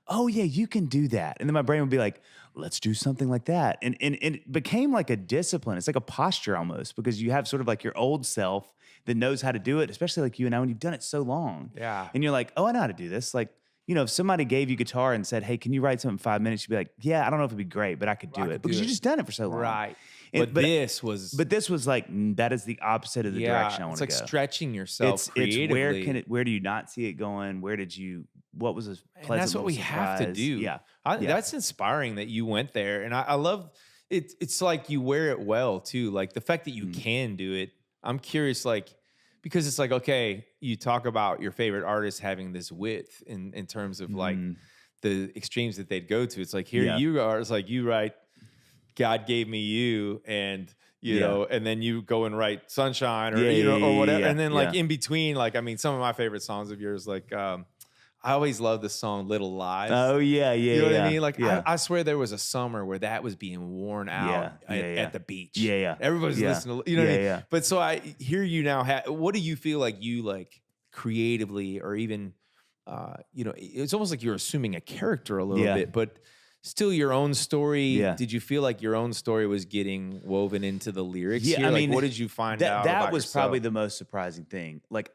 oh yeah, you can do that. And then my brain would be like, let's do something like that. And it became like a discipline. It's like a posture almost, because you have sort of like your old self that knows how to do it, especially like you and I, when you've done it so long. Yeah. And you're like, oh, I know how to do this. Like, if somebody gave you guitar and said, hey, can you write something in 5 minutes? You'd be like, yeah, I don't know if it'd be great, but I could do it. Because you just done it for so long. Right. But this was like, that is the opposite of the direction I want to go. It's like stretching yourself creatively. It's where do you not see it going? What was a pleasant And that's what we have to do. Yeah. That's inspiring that you went there. And I love it. It's like you wear it well too. Like the fact that you can do it. I'm curious, because it's like, okay, you talk about your favorite artists having this width in terms of like the extremes that they'd go to. It's like, here you are. It's like you write, God gave me you, and know, and then you go and write Sunshine or or whatever. And then in between, some of my favorite songs of yours, I always love the song Little Lies. Oh, yeah. You know what I mean? I swear there was a summer where that was being worn out at the beach. Yeah. Everybody's listening to, what I mean? Yeah. But so I hear you now. What do you feel like you creatively, or even, it's almost like you're assuming a character a little bit, but still your own story. Yeah. Did you feel like your own story was getting woven into the lyrics? Yeah, here? I Like, mean, what did you find out? that about was yourself? probably the most surprising thing. Like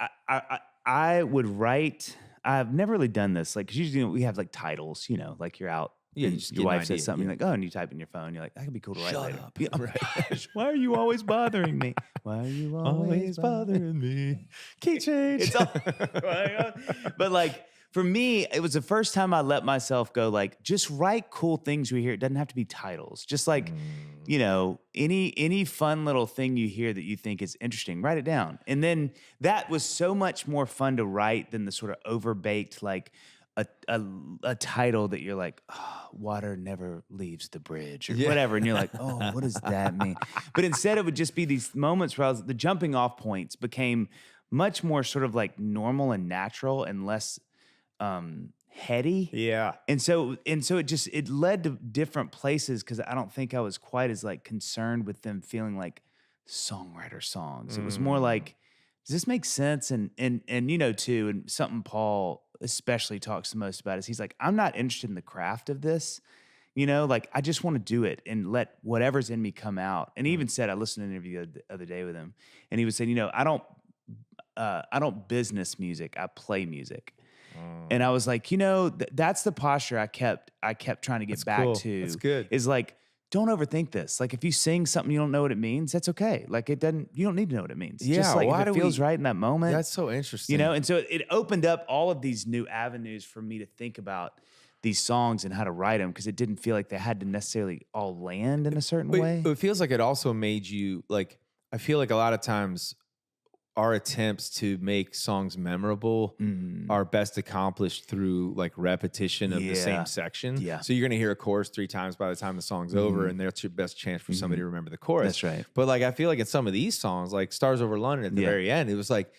I would write. I've never really done this. Like 'cause usually we have like titles, like you're out. Yeah, and you just your get an wife says idea, something yeah. like, oh, and you type in your phone. You're like, that could be cool to write Shut later. up. Yeah, Right. why are you always bothering me? Why are you always bothering me. Key change. It's all, but like for me, it was the first time I let myself go like, just write cool things we hear. It doesn't have to be titles. Just like, any fun little thing you hear that you think is interesting, write it down. And then that was so much more fun to write than the sort of overbaked like a title that you're like, oh, water never leaves the bridge or whatever. And you're like, oh, what does that mean? But instead it would just be these moments where the jumping off points became much more sort of like normal and natural and less heady. Yeah. And so it led to different places because I don't think I was quite as like concerned with them feeling like songwriter songs. It was more like, does this make sense? And too, and something Paul especially talks the most about is he's like, I'm not interested in the craft of this. Like I just want to do it and let whatever's in me come out. And he even said, I listened to an interview the other day with him, and he was saying, I don't business music, I play music. And I was like, that's the posture I kept trying to get back cool. to. That's good. Is like, don't overthink this. Like if you sing something you don't know what it means, that's okay. Like you don't need to know what it means. Yeah, Just like why if it do feels we- right in that moment. That's so interesting. And so it opened up all of these new avenues for me to think about these songs and how to write them because it didn't feel like they had to necessarily all land in a certain way. It feels like it also made you like, I feel like a lot of times our attempts to make songs memorable are best accomplished through like repetition of the same section. Yeah. So you're going to hear a chorus 3 times by the time the song's over, and that's your best chance for somebody to remember the chorus. That's right. But like, I feel like in some of these songs, like Stars Over London at the very end, it was like,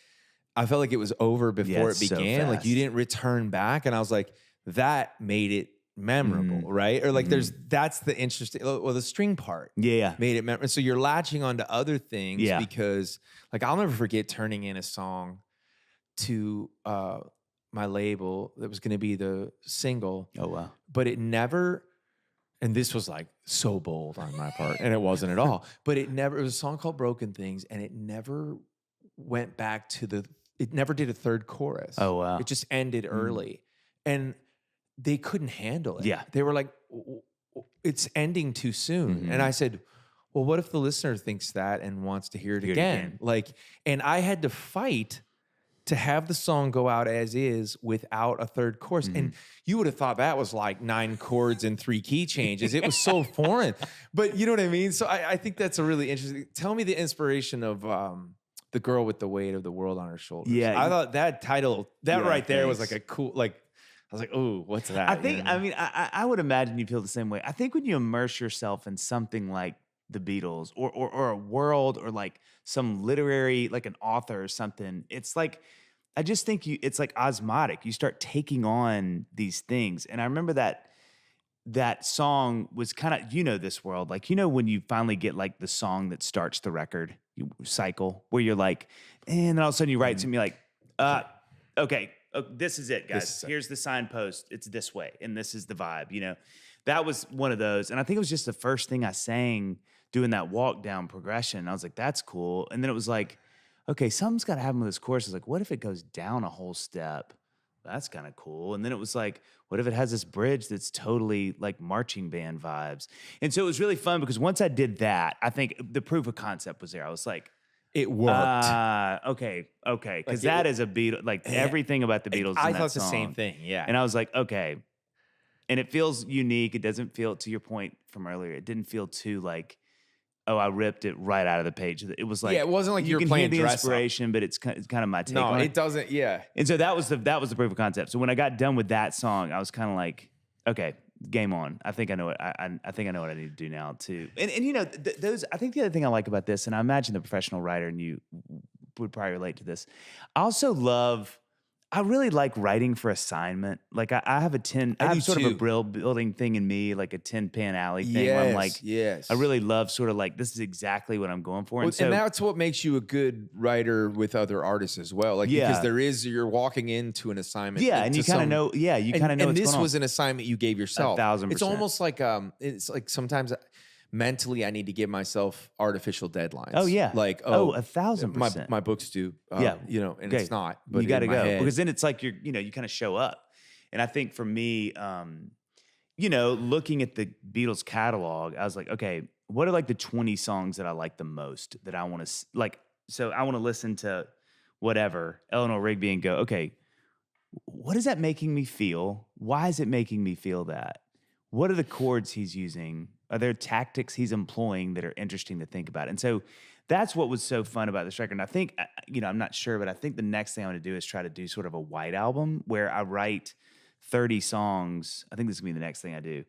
I felt like it was over before it it's so began. Like you fast. didn't return back. And I was like, that made it memorable, right? Or like that's the interesting, well, the string part made it memorable. So you're latching onto other things because like I'll never forget turning in a song to my label that was going to be the single. Oh, wow. But it never, and this was like so bold on my part, and it wasn't at all, but it was a song called Broken Things, and it never went back to it never did a third chorus. Oh, wow. It just ended early. And they couldn't handle it. Yeah. They were like, it's ending too soon. And I said, well, what if the listener thinks that and wants to hear it again? Like, and I had to fight to have the song go out as is without a third chorus. And you would have thought that was like 9 chords and 3 key changes. It was so foreign, but you know what I mean? So I think that's a really interesting, tell me the inspiration of The Girl with the Weight of the World on Her Shoulders. Yeah. I thought that title, right there was thanks. like a cool, like, I was like, oh, what's that? I think, I would imagine you feel the same way. I think when you immerse yourself in something like the Beatles or a world or like some literary, like an author or something, it's like, I just think it's like osmotic. You start taking on these things. And I remember that song was kind of, this world, like, when you finally get like the song that starts the record cycle where you're like, and then all of a sudden you write to me like, okay. This is it, guys. Here's the signpost. It's this way, and this is the vibe. That was one of those, and I think it was just the first thing I sang doing that walk down progression. I was like, "That's cool," and then it was like, "Okay, something's got to happen with this chorus." I was like, "What if it goes down a whole step?" That's kind of cool. And then it was like, "What if it has this bridge that's totally like marching band vibes?" And so it was really fun because once I did that, I think the proof of concept was there. I was like, it worked. Okay. Because Like that is a Beatles, like everything about the Beatles. I in that thought the song. same thing. Yeah. And I was like, okay. And it feels unique. It doesn't feel, to your point from earlier, it didn't feel too like, oh, I ripped it right out of the page. It was like, it wasn't like you were can playing hear the dress up. inspiration, but it's kind of my take No, on it doesn't. Yeah. And so that was the proof of concept. So when I got done with that song, I was kind of like, okay, game on. I think I know what I think I know what I need to do now too. And those. I think the other thing I like about this, and I imagine the professional writer and you would probably relate to this. I also love. I really like writing for assignment. Like I have I do have sort of a too. brill building thing in me, like a Tin Pan Alley thing. Where I'm like, yes. I really love sort of like, this is exactly what I'm going for. Well, And so, and that's what makes you a good writer with other artists as well. Like because you're walking into an assignment. and you kind of know, you kind of know and what's this going on. was an assignment you gave yourself. 1,000%. It's almost like it's like sometimes mentally I need to give myself artificial deadlines. Oh yeah, like 1,000%. my books do. You know, and it's not. But you got to go head, because then it's like you kind of show up. And I think for me, looking at the Beatles catalog, I was like, okay, what are like the 20 songs that I like the most that I want to like? So I want to listen to whatever Eleanor Rigby and go, okay, what is that making me feel? Why is it making me feel that? What are the chords he's using? Are there tactics he's employing that are interesting to think about? And so that's what was so fun about this record. And I think, I'm not sure, but I think the next thing I want to do is try to do sort of a white album where I write 30 songs. I think this is going to be the next thing I do.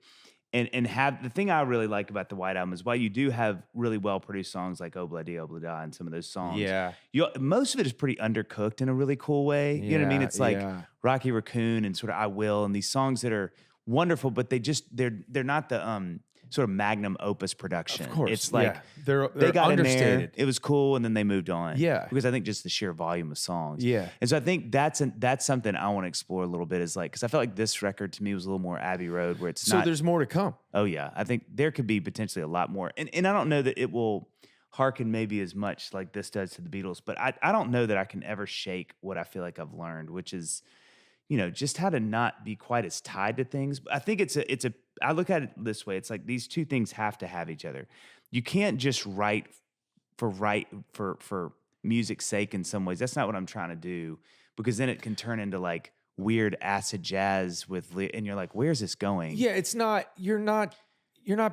And have the thing I really like about the white album is while you do have really well produced songs like Obla Di Obla Da and some of those songs, most of it is pretty undercooked in a really cool way. You know what I mean? It's like Rocky Raccoon and sort of I Will and these songs that are wonderful, but they're not the sort of magnum opus production. Of course, it's like they're they got understated. in there, it was cool, and then they moved on. Yeah, because I think just the sheer volume of songs. Yeah, and so I think that's something I want to explore a little bit. Is like because I felt like this record to me was a little more Abbey Road, where it's not. So there's more to come. Oh yeah, I think there could be potentially a lot more, and I don't know that it will hearken maybe as much like this does to the Beatles, but I don't know that I can ever shake what I feel like I've learned, which is, just how to not be quite as tied to things. I think I look at it this way. It's like these two things have to have each other. You can't just write for music's sake in some ways. That's not what I'm trying to do, because then it can turn into like weird acid jazz and you're like, where's this going? Yeah, it's not, you're not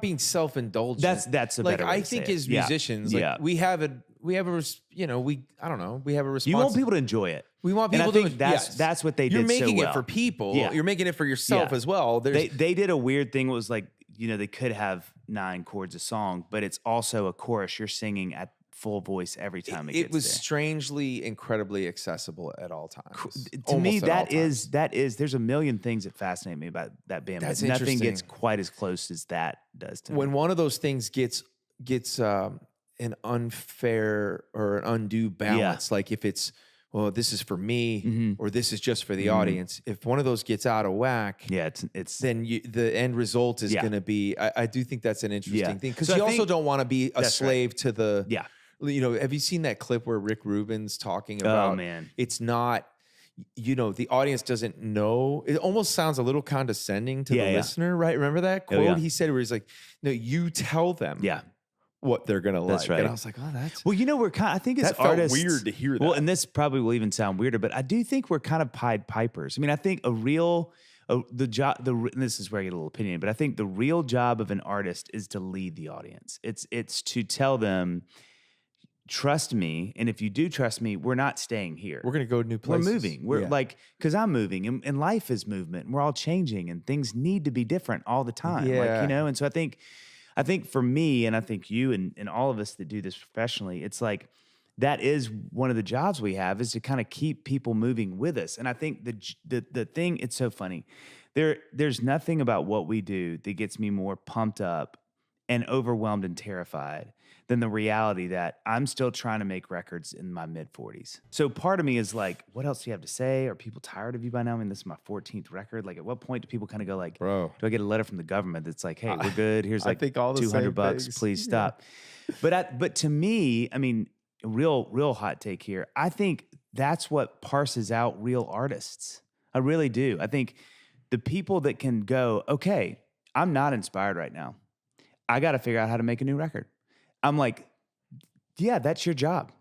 being self-indulgent. That's a like, better way I to say think it. as musicians, like we have a response. You want people to enjoy it. We want people to. That's what they did. You're making so well. it for people. Yeah. You're making it for yourself as well. They did a weird thing. It was like, they could have 9 chords a song, but it's also a chorus you're singing at full voice every time it was there. Strangely, incredibly accessible at all times. To me, there's a million things that fascinate me about that band, but nothing gets quite as close as that does to me. When one of those things gets an unfair or an undue balance, like if it's, well, this is for me or this is just for the audience. If one of those gets out of whack, it's then the end result is going to be. I do think that's an interesting thing, because you also don't want to be a slave to the. Yeah. Have you seen that clip where Rick Rubin's talking about? Oh man, it's not. The audience doesn't know. It almost sounds a little condescending to the listener, right? Remember that quote he said where he's like, "No, you tell them." Yeah. What they're gonna like. Right. And I was like, oh, that's we're I think as that felt artists, weird to hear that. Well, and this probably will even sound weirder, but I do think we're kind of Pied Pipers. I mean, I think the job, and this is where I get a little opinion, but I think the real job of an artist is to lead the audience. It's to tell them, trust me, and if you do trust me, we're not staying here. We're gonna go to new places. We're moving. We're like, because I'm moving, and life is movement. And we're all changing, and things need to be different all the time. Yeah. And so I think for me, and I think you and all of us that do this professionally, it's like that is one of the jobs we have, is to kind of keep people moving with us. And I think the thing, it's so funny. There's nothing about what we do that gets me more pumped up and overwhelmed and terrified than the reality that I'm still trying to make records in my mid-40s. So part of me is like, what else do you have to say? Are people tired of you by now? I mean, this is my 14th record. Like, at what point do people kind of go like, bro, do I get a letter from the government that's like, hey, we're good. Here's like $200. Please stop. But to me, I mean, real hot take here. I think that's what parses out real artists. I really do. I think the people that can go, okay, I'm not inspired right now. I got to figure out how to make a new record. I'm like, yeah, that's your job.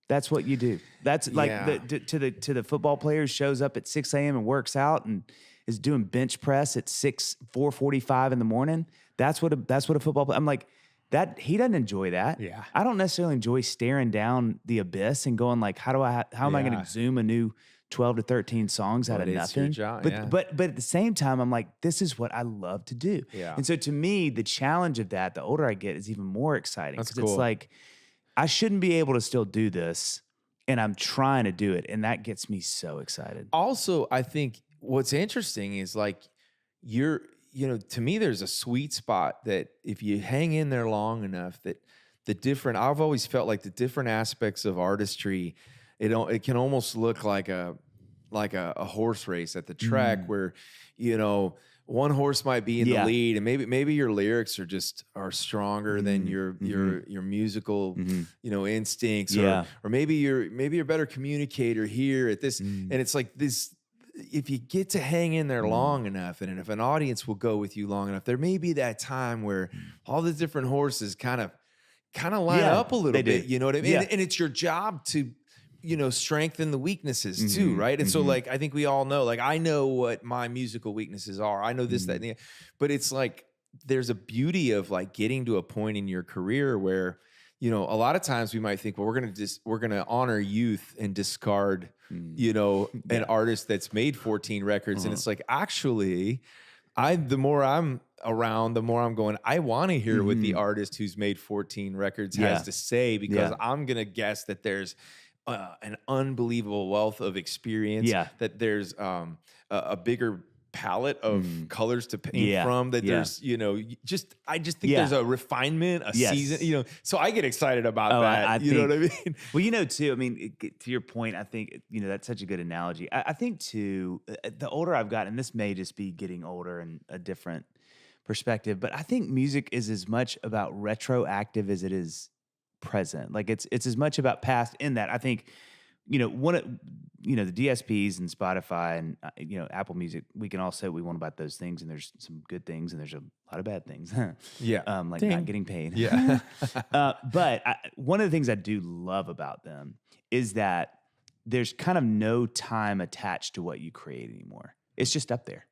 That's what you do. That's like to the football player who shows up at 6 a.m. and works out and is doing bench press at 4:45 in the morning. That's what a football player. I'm like, that he doesn't enjoy that. Yeah. I don't necessarily enjoy staring down the abyss and going like, how am I going to exhume a new 12 to 13 songs out of nothing? Job, but at the same time, I'm like, this is what I love to do. Yeah. And so to me, the challenge of that, the older I get, is even more exciting. That's cool. It's like, I shouldn't be able to still do this and I'm trying to do it, and that gets me so excited. Also, I think what's interesting is like to me, there's a sweet spot that if you hang in there long enough, that I've always felt like the different aspects of artistry, it can almost look like a horse race at the track where, one horse might be in the lead, and maybe your lyrics are stronger than your musical instincts, or maybe you're a better communicator here at this, and it's like this. If you get to hang in there long enough, and if an audience will go with you long enough, there may be that time where all the different horses kind of line up a little bit. You know what I mean? Yeah. And it's your job to strengthen the weaknesses too, right? And so like, I think we all know, like, I know what my musical weaknesses are. I know this, that, and the, but it's like, there's a beauty of like getting to a point in your career where, a lot of times we might think, well, we're going to honor youth and discard, an artist that's made 14 records. And it's like, actually, the more I'm around, the more I'm going, I want to hear what the artist who's made 14 records has to say, because I'm going to guess that there's an unbelievable wealth of experience, that there's a bigger palette of colors to paint from, that there's, I just think there's a refinement, season, so I get excited about that. I you know what I mean? Well, too, I mean, to your point, I think, that's such a good analogy. I think too, the older I've gotten, and this may just be getting older and a different perspective, but I think music is as much about retroactive as it is present. Like it's as much about past, in that I think, the DSPs and Spotify and, Apple Music, we can all say what we want about those things, and there's some good things and there's a lot of bad things. Like Ding. not getting paid. Yeah. But one of the things I do love about them is that there's kind of no time attached to what you create anymore. It's just up there.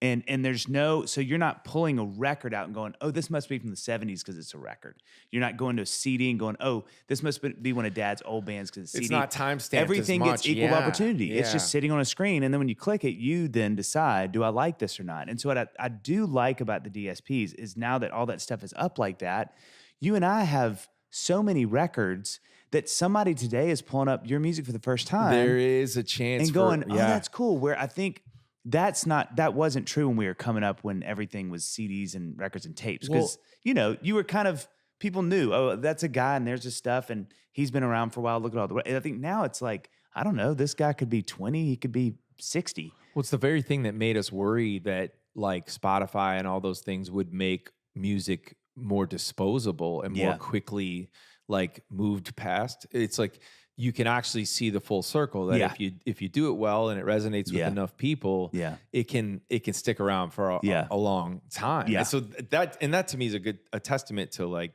And there's so you're not pulling a record out and going, oh, this must be from the 70s because it's a record. You're not going to a CD and going, oh, this must be one of Dad's old bands because it's CD. It's not time-stamped Everything as much. gets equal opportunity. Yeah. It's just sitting on a screen, and then when you click it, you then decide, do I like this or not? And so what I do like about the DSPs is, now that all that stuff is up like that, you and I have so many records that somebody today is pulling up your music for the first time. There is a chance and going, oh, that's cool. Where I think that wasn't true when we were coming up, when everything was CDs and records and tapes. Because, you were kind of, people knew, oh, that's a guy and there's his stuff and he's been around for a while. Look at all the, and I think now it's like, I don't know, this guy could be 20, he could be 60. Well, it's the very thing that made us worry that like Spotify and all those things would make music more disposable and more quickly like moved past. It's like, you can actually see the full circle that if you do it well and it resonates with enough people, it can stick around for a long time. Yeah. And so that to me is a testament to like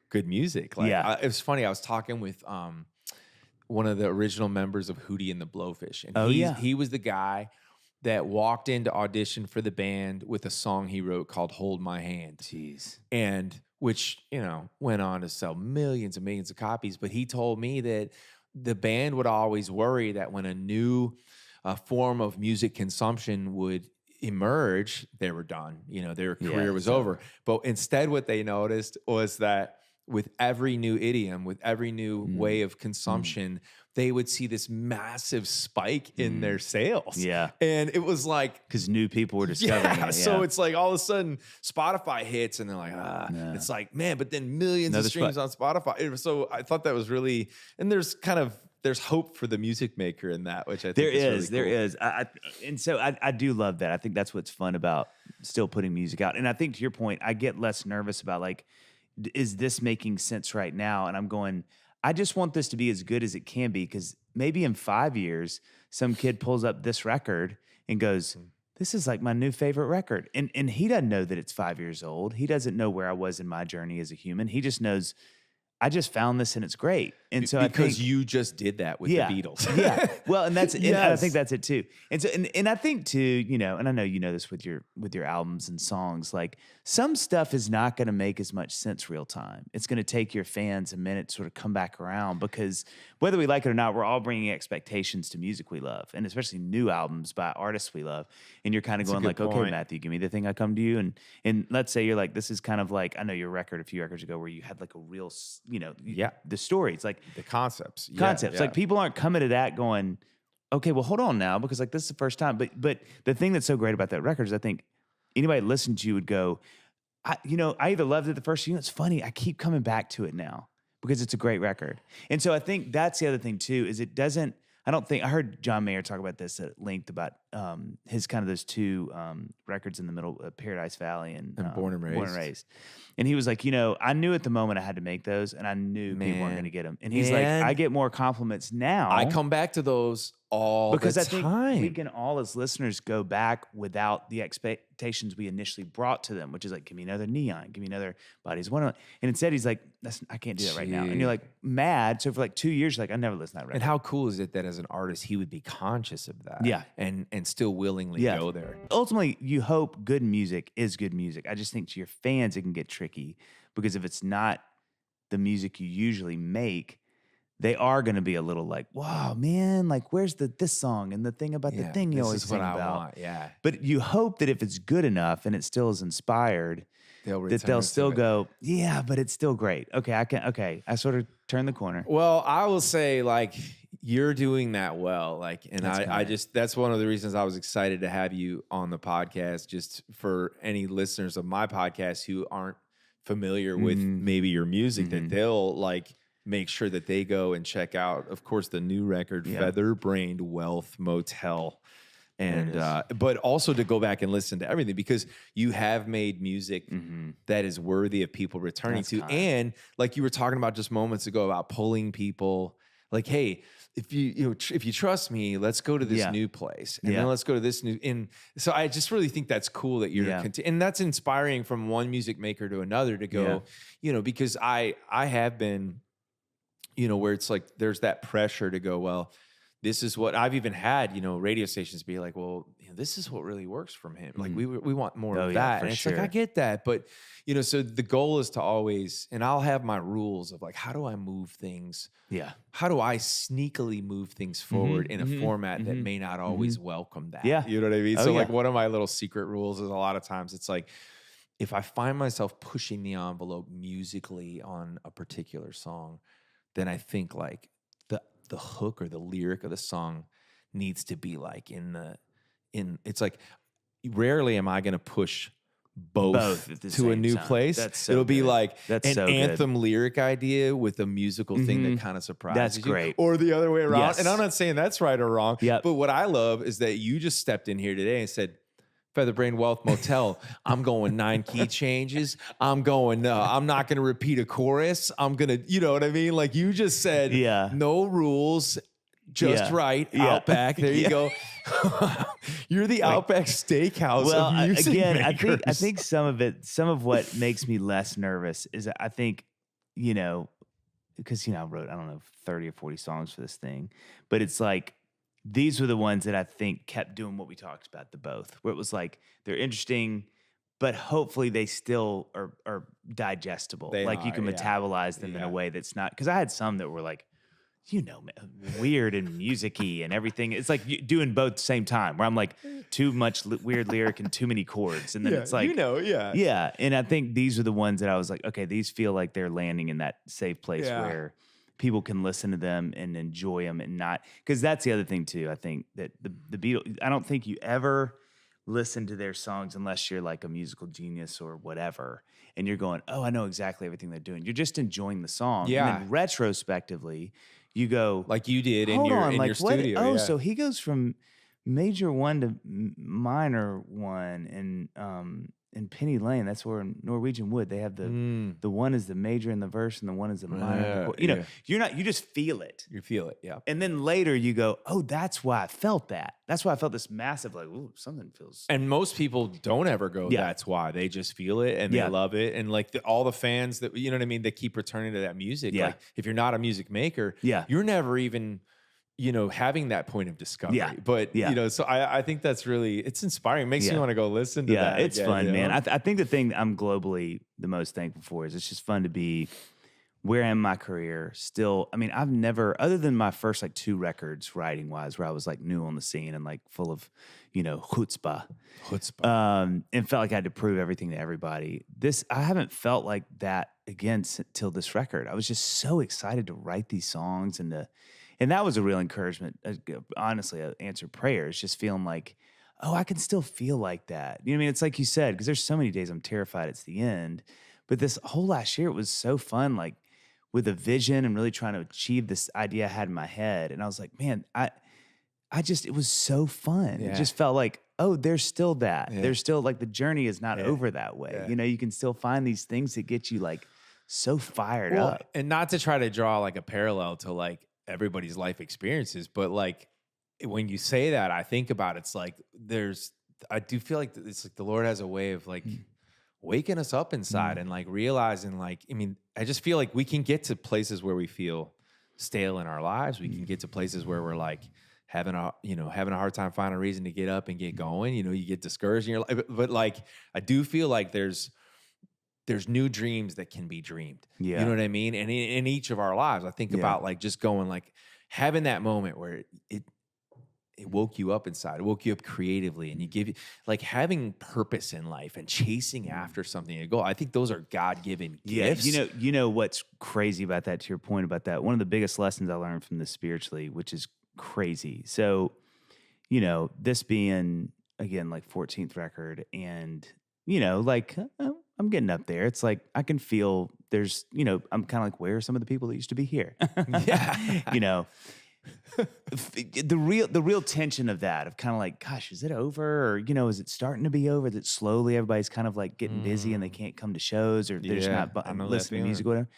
good music. Like it was funny. I was talking with one of the original members of Hootie and the Blowfish, and he was the guy that walked in to audition for the band with a song he wrote called "Hold My Hand." Jeez. And which went on to sell millions and millions of copies. But he told me that the band would always worry that when a new form of music consumption would emerge, they were done. Their career was over. But instead, what they noticed was that with every new idiom, with every new way of consumption, they would see this massive spike in their sales. Yeah. And it was like, because new people were discovering it. Yeah. So it's like all of a sudden Spotify hits and they're like, it's like, man, but then millions of streams on Spotify. So I thought that was really, and there's hope for the music maker in that, which I think is really cool. There is. And so I do love that. I think that's what's fun about still putting music out. And I think to your point, I get less nervous about like, is this making sense right now? And I'm going, I just want this to be as good as it can be, because maybe in 5 years, some kid pulls up this record and goes, this is like my new favorite record. And he doesn't know that it's 5 years old. He doesn't know where I was in my journey as a human. He just knows, I just found this and it's great. And so because you just did that with the Beatles. Yeah. Well, and that's and I think that's it too. And so and I think too, and I know you know this with your albums and songs, like some stuff is not going to make as much sense real time. It's going to take your fans a minute to sort of come back around, because whether we like it or not, we're all bringing expectations to music we love, and especially new albums by artists we love. And you're kind of going like, okay, Matthew, give me the thing I come to you. And let's say you're like, this is kind of like, I know your record a few records ago where you had like a real the stories, like The concepts. concepts. Yeah. Like people aren't coming to that going, okay, well, hold on now, because like this is the first time. But the thing that's so great about that record is I think anybody listening to you would go, I either loved it the first, it's funny, I keep coming back to it now because it's a great record. And so I think that's the other thing too, is I heard John Mayer talk about this at length about his kind of those two records in the middle, Paradise Valley and Born and Raised. And he was like, I knew at the moment I had to make those, and I knew people weren't going to get them. And he's like, I get more compliments now. I come back to those all because the I think time. we can all as listeners go back without the expectations we initially brought to them, which is like, give me another Neon, give me another Bodies One. And instead he's like, I can't do that right now. And you're like mad. So for like 2 years, you're like, I never listened to that record. And how cool is it that as an artist, he would be conscious of that? Yeah. And still willingly go there. Ultimately, you hope good music is good music. I just think to your fans, it can get tricky because if it's not the music you usually make, they are going to be a little like, wow, man, like where's this song and the thing about the thing you always sing about. I want. Yeah. But you hope that if it's good enough and it still is inspired, they'll still go, yeah, but it's still great. Okay, I sort of turned the corner. Well, I will say like you're doing that well. Like, and that's one of the reasons I was excited to have you on the podcast, just for any listeners of my podcast who aren't familiar with maybe your music, that they'll like make sure that they go and check out, of course, the new record, Featherbrained Wealth Motel. And but also to go back and listen to everything, because you have made music that is worthy of people returning to. And like you were talking about just moments ago about pulling people, like, hey, if you trust me, let's go to this new place, and then let's go to this new. And so I just really think that's cool that you're and that's inspiring from one music maker to another to go, because I have been, where it's like there's that pressure to go, well, this is what I've even had, radio stations be like, well, this is what really works from him. Like we want more of that. And it's like, I get that. But, so the goal is to always, and I'll have my rules of like, how do I move things? Yeah. How do I sneakily move things forward in a format that may not always welcome that? Yeah. You know what I mean? So like one of my little secret rules is a lot of times it's like, if I find myself pushing the envelope musically on a particular song, then I think like the hook or the lyric of the song needs to be like it's like rarely am I going to push both to a new place. It'll be like an anthem lyric idea with a musical thing that kind of surprises you. That's great. Or the other way around. Yes. And I'm not saying that's right or wrong, but what I love is that you just stepped in here today and said, Featherbrained Wealth Motel, I'm going 9 key changes. I'm not going to repeat a chorus. I'm going to, you know what I mean? Like you just said, no rules, just right, Outback. There you go. You're the Outback Steakhouse of music makers. I think some of what makes me less nervous is I think, because, I wrote, 30 or 40 songs for this thing, but it's like, these were the ones that I think kept doing what we talked about, the both, where it was like, they're interesting, but hopefully they still are digestible. You can metabolize them in a way that's not, because I had some that were like, weird and music-y and everything. It's like doing both at the same time, where I'm like, too much weird lyric and too many chords. And then it's like, Yeah. And I think these are the ones that I was like, okay, these feel like they're landing in that safe place where people can listen to them and enjoy them, and not, because that's the other thing too. I think that the Beatles, I don't think you ever listen to their songs unless you're like a musical genius or whatever, and you're going, oh, I know exactly everything they're doing. You're just enjoying the song. And then retrospectively, you go, like you did in your studio. Oh, so he goes from major 1 to minor 1, and Penny Lane, that's where in Norwegian Wood they have the one is the major in the verse and the one is the minor. You just feel it. You feel it, yeah. And then later you go, oh, that's why I felt that. That's why I felt this massive, like, ooh, something feels. And most people don't ever go, that's why. They just feel it and they love it. And like all the fans that, you know what I mean, they keep returning to that music. Like if you're not a music maker, you're never even, having that point of discovery. But, so I think that's really, it's inspiring. It makes me want to go listen to that. It's fun, man. I think the thing I'm globally the most thankful for is it's just fun to be where am my career still? I mean, I've never, other than my first like 2 records writing wise, where I was like new on the scene and like full of, chutzpah, and felt like I had to prove everything to everybody. I haven't felt like that again till this record. I was just so excited to write these songs and that was a real encouragement. Honestly, answered prayers, just feeling like, oh, I can still feel like that. You know what I mean? It's like you said, because there's so many days I'm terrified it's the end. But this whole last year, it was so fun, like with a vision and really trying to achieve this idea I had in my head. And I was like, man, it was so fun. Yeah. It just felt like, oh, there's still that. Yeah. There's still like the journey is not over that way. Yeah. You can still find these things that get you like so fired up. And not to try to draw like a parallel to like everybody's life experiences, but like when you say that, I think about it's like I do feel like it's like the Lord has a way of like waking us up inside and like realizing like, I mean, I just feel like we can get to places where we feel stale in our lives. We can get to places where we're like having a hard time finding a reason to get up and get going. You get discouraged in your life, but like, I do feel like there's new dreams that can be dreamed. Yeah. You know what I mean? And in each of our lives, I think about like just going like having that moment where it woke you up inside, it woke you up creatively, and you give you like having purpose in life and chasing after something to go. I think those are God-given gifts. You know what's crazy about that, to your point about that, one of the biggest lessons I learned from this spiritually, which is crazy. So, this being again like 14th record, and like I'm getting up there. It's like I can feel there's, I'm kind of like, where are some of the people that used to be here? Yeah. The real tension of that, of kind of like, gosh, is it over? Or, is it starting to be over? That slowly everybody's kind of like getting busy and they can't come to shows, or they're just not listening to music or whatever.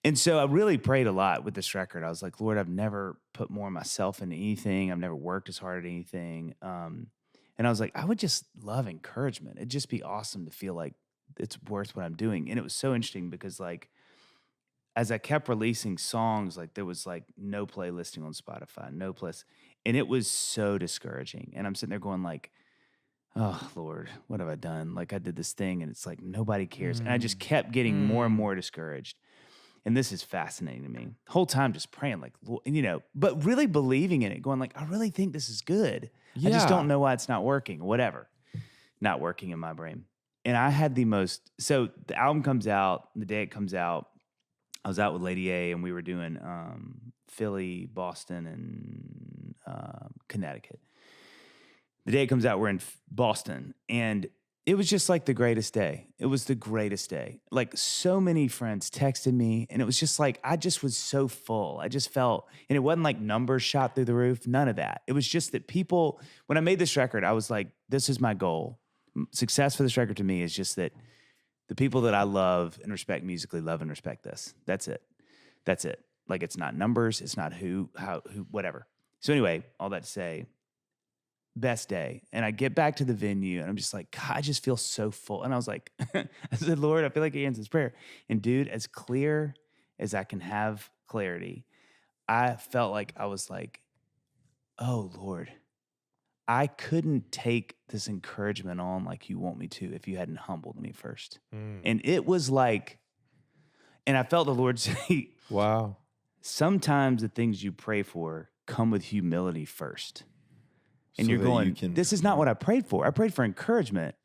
And so I really prayed a lot with this record. I was like, Lord, I've never put more of myself into anything. I've never worked as hard at anything. And I was like, I would just love encouragement. It'd just be awesome to feel like it's worth what I'm doing. And it was so interesting because like, as I kept releasing songs, like there was like no play listing on Spotify, no place. And it was so discouraging. And I'm sitting there going like, oh Lord, what have I done? Like I did this thing and it's like, nobody cares. And I just kept getting more and more discouraged. And this is fascinating to me. The whole time just praying like, but really believing in it, going like, I really think this is good. I just don't know why it's not working, whatever. Not working in my brain. And I had so the album comes out, the day it comes out, I was out with Lady A and we were doing Philly, Boston, and Connecticut. The day it comes out, we're in Boston. And it was just like the greatest day. It was the greatest day. Like so many friends texted me and it was just like, I just was so full. I just felt, and it wasn't like numbers shot through the roof, none of that. It was just that people, when I made this record, I was like, this is my goal. Success for this record to me is just that the people that I love and respect musically love and respect this. That's it. That's it. Like it's not numbers. It's not who, whatever. So anyway, all that to say, best day. And I get back to the venue and I'm just like, God, I just feel so full. And I was like, I said, Lord, I feel like he answers prayer. And dude, as clear as I can have clarity, I felt like I was like, oh Lord, I couldn't take this encouragement on like you want me to if you hadn't humbled me first. And it was like, and I felt the Lord say, wow, sometimes the things you pray for come with humility first. And so you're going, this is not what I prayed for. I prayed for encouragement.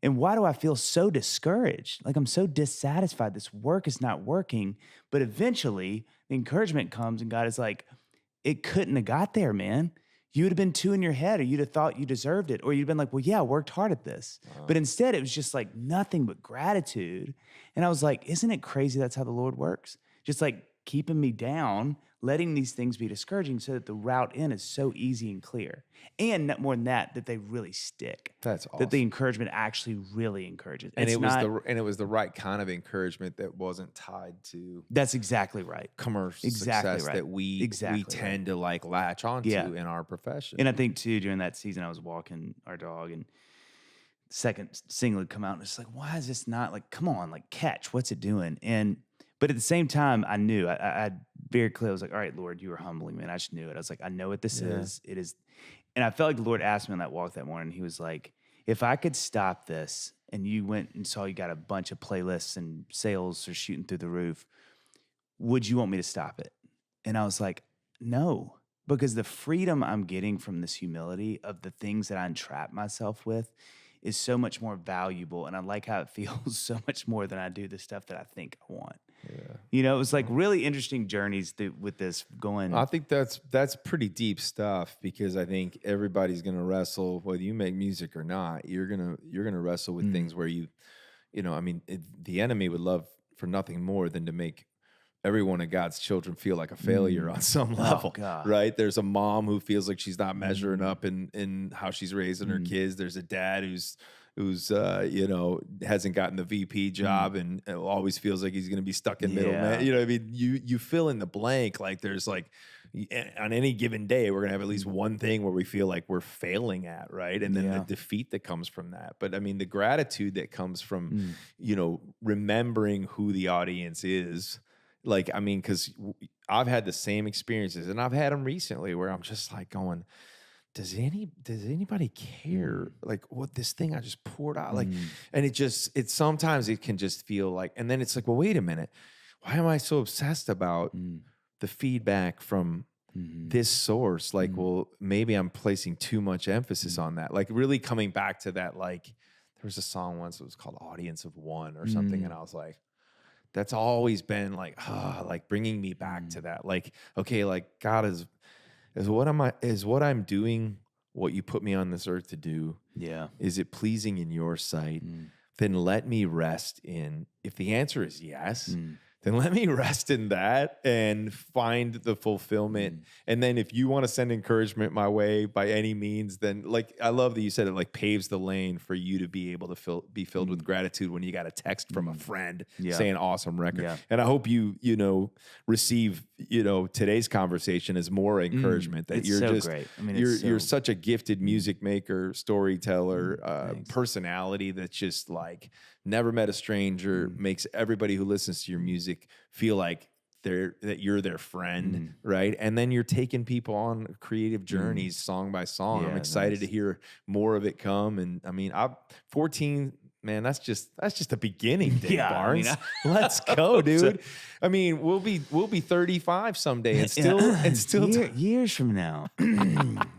And why do I feel so discouraged? Like I'm so dissatisfied. This work is not working. But eventually the encouragement comes and God is like, it couldn't have got there, man. You would have been 2 in your head, or you'd have thought you deserved it. Or you'd have been like, well, yeah, I worked hard at this. But instead it was just like nothing but gratitude. And I was like, isn't it crazy that's how the Lord works? Just like keeping me down, letting these things be discouraging so that the route in is so easy and clear. And more than that, that they really stick. That's awesome. That the encouragement actually really encourages. And it was the right kind of encouragement that wasn't tied to that's exactly right. commercial success right. that we tend to like latch onto in our profession. And I think too, during that season, I was walking our dog and second single had come out and it's like, why is this not like, come on, like catch, what's it doing? But at the same time, I knew, I very clearly was like, all right, Lord, you were humbling me. And I just knew it. I was like, I know what this is. It is. And I felt like the Lord asked me on that walk that morning. He was like, if I could stop this and you went and saw you got a bunch of playlists and sales are shooting through the roof, would you want me to stop it? And I was like, no, because the freedom I'm getting from this humility of the things that I entrap myself with is so much more valuable. And I like how it feels so much more than I do the stuff that I think I want. Yeah. You know, it was like really interesting journeys with this going. I think that's pretty deep stuff, because I think everybody's gonna wrestle, whether you make music or not. You're gonna wrestle with things where I mean, the enemy would love for nothing more than to make every one of God's children feel like a failure on some level, right? There's a mom who feels like she's not measuring up in how she's raising her kids. There's a dad who's hasn't gotten the VP job and always feels like he's going to be stuck in middle man. You know what I mean? You fill in the blank. Like there's like, on any given day, we're going to have at least one thing where we feel like we're failing at, right? And then the defeat that comes from that. But I mean, the gratitude that comes from, remembering who the audience is. Like, I mean, because I've had the same experiences, and I've had them recently where I'm just like going, does anybody care like what this thing I just poured out? Like, and sometimes it can just feel like, and then it's like, well, wait a minute. Why am I so obsessed about the feedback from this source? Like, well, maybe I'm placing too much emphasis on that. Like really coming back to that, like there was a song once that was called Audience of One or something. And I was like, that's always been like, like bringing me back to that. Like, okay, like God is what I'm doing, what you put me on this earth to do. Yeah. Is it pleasing in your sight? Then let me rest in, if the answer is yes, then let me rest in that and find the fulfillment. And then if you want to send encouragement my way by any means, then like, I love that you said it like paves the lane for you to be able to be filled with gratitude when you got a text from a friend saying awesome record. And I hope you receive, today's conversation as more encouragement that you're so just, great. I mean, you're such a gifted music maker, storyteller, personality that's just like, never met a stranger, makes everybody who listens to your music feel like that you're their friend, right? And then you're taking people on creative journeys, song by song. I'm excited to hear more of it come. And I mean, 14, man, that's just the beginning, Dave Barnes. I mean, let's go, dude. I mean, we'll be 35 someday, and still years from now.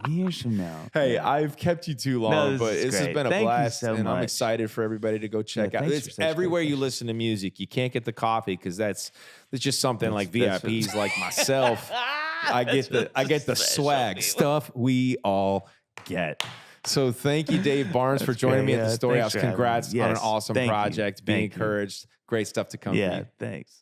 Years from now. Hey, I've kept you too long, but this has been a blast, and I'm excited for everybody to go check out. It's everywhere you listen to music. You can't get the coffee because it's just something like VIPs like myself. I get the swag stuff we all get. So thank you, Dave Barnes, for joining me at the Story House. Congrats on an awesome project. Be encouraged. Great stuff to come. Yeah, thanks.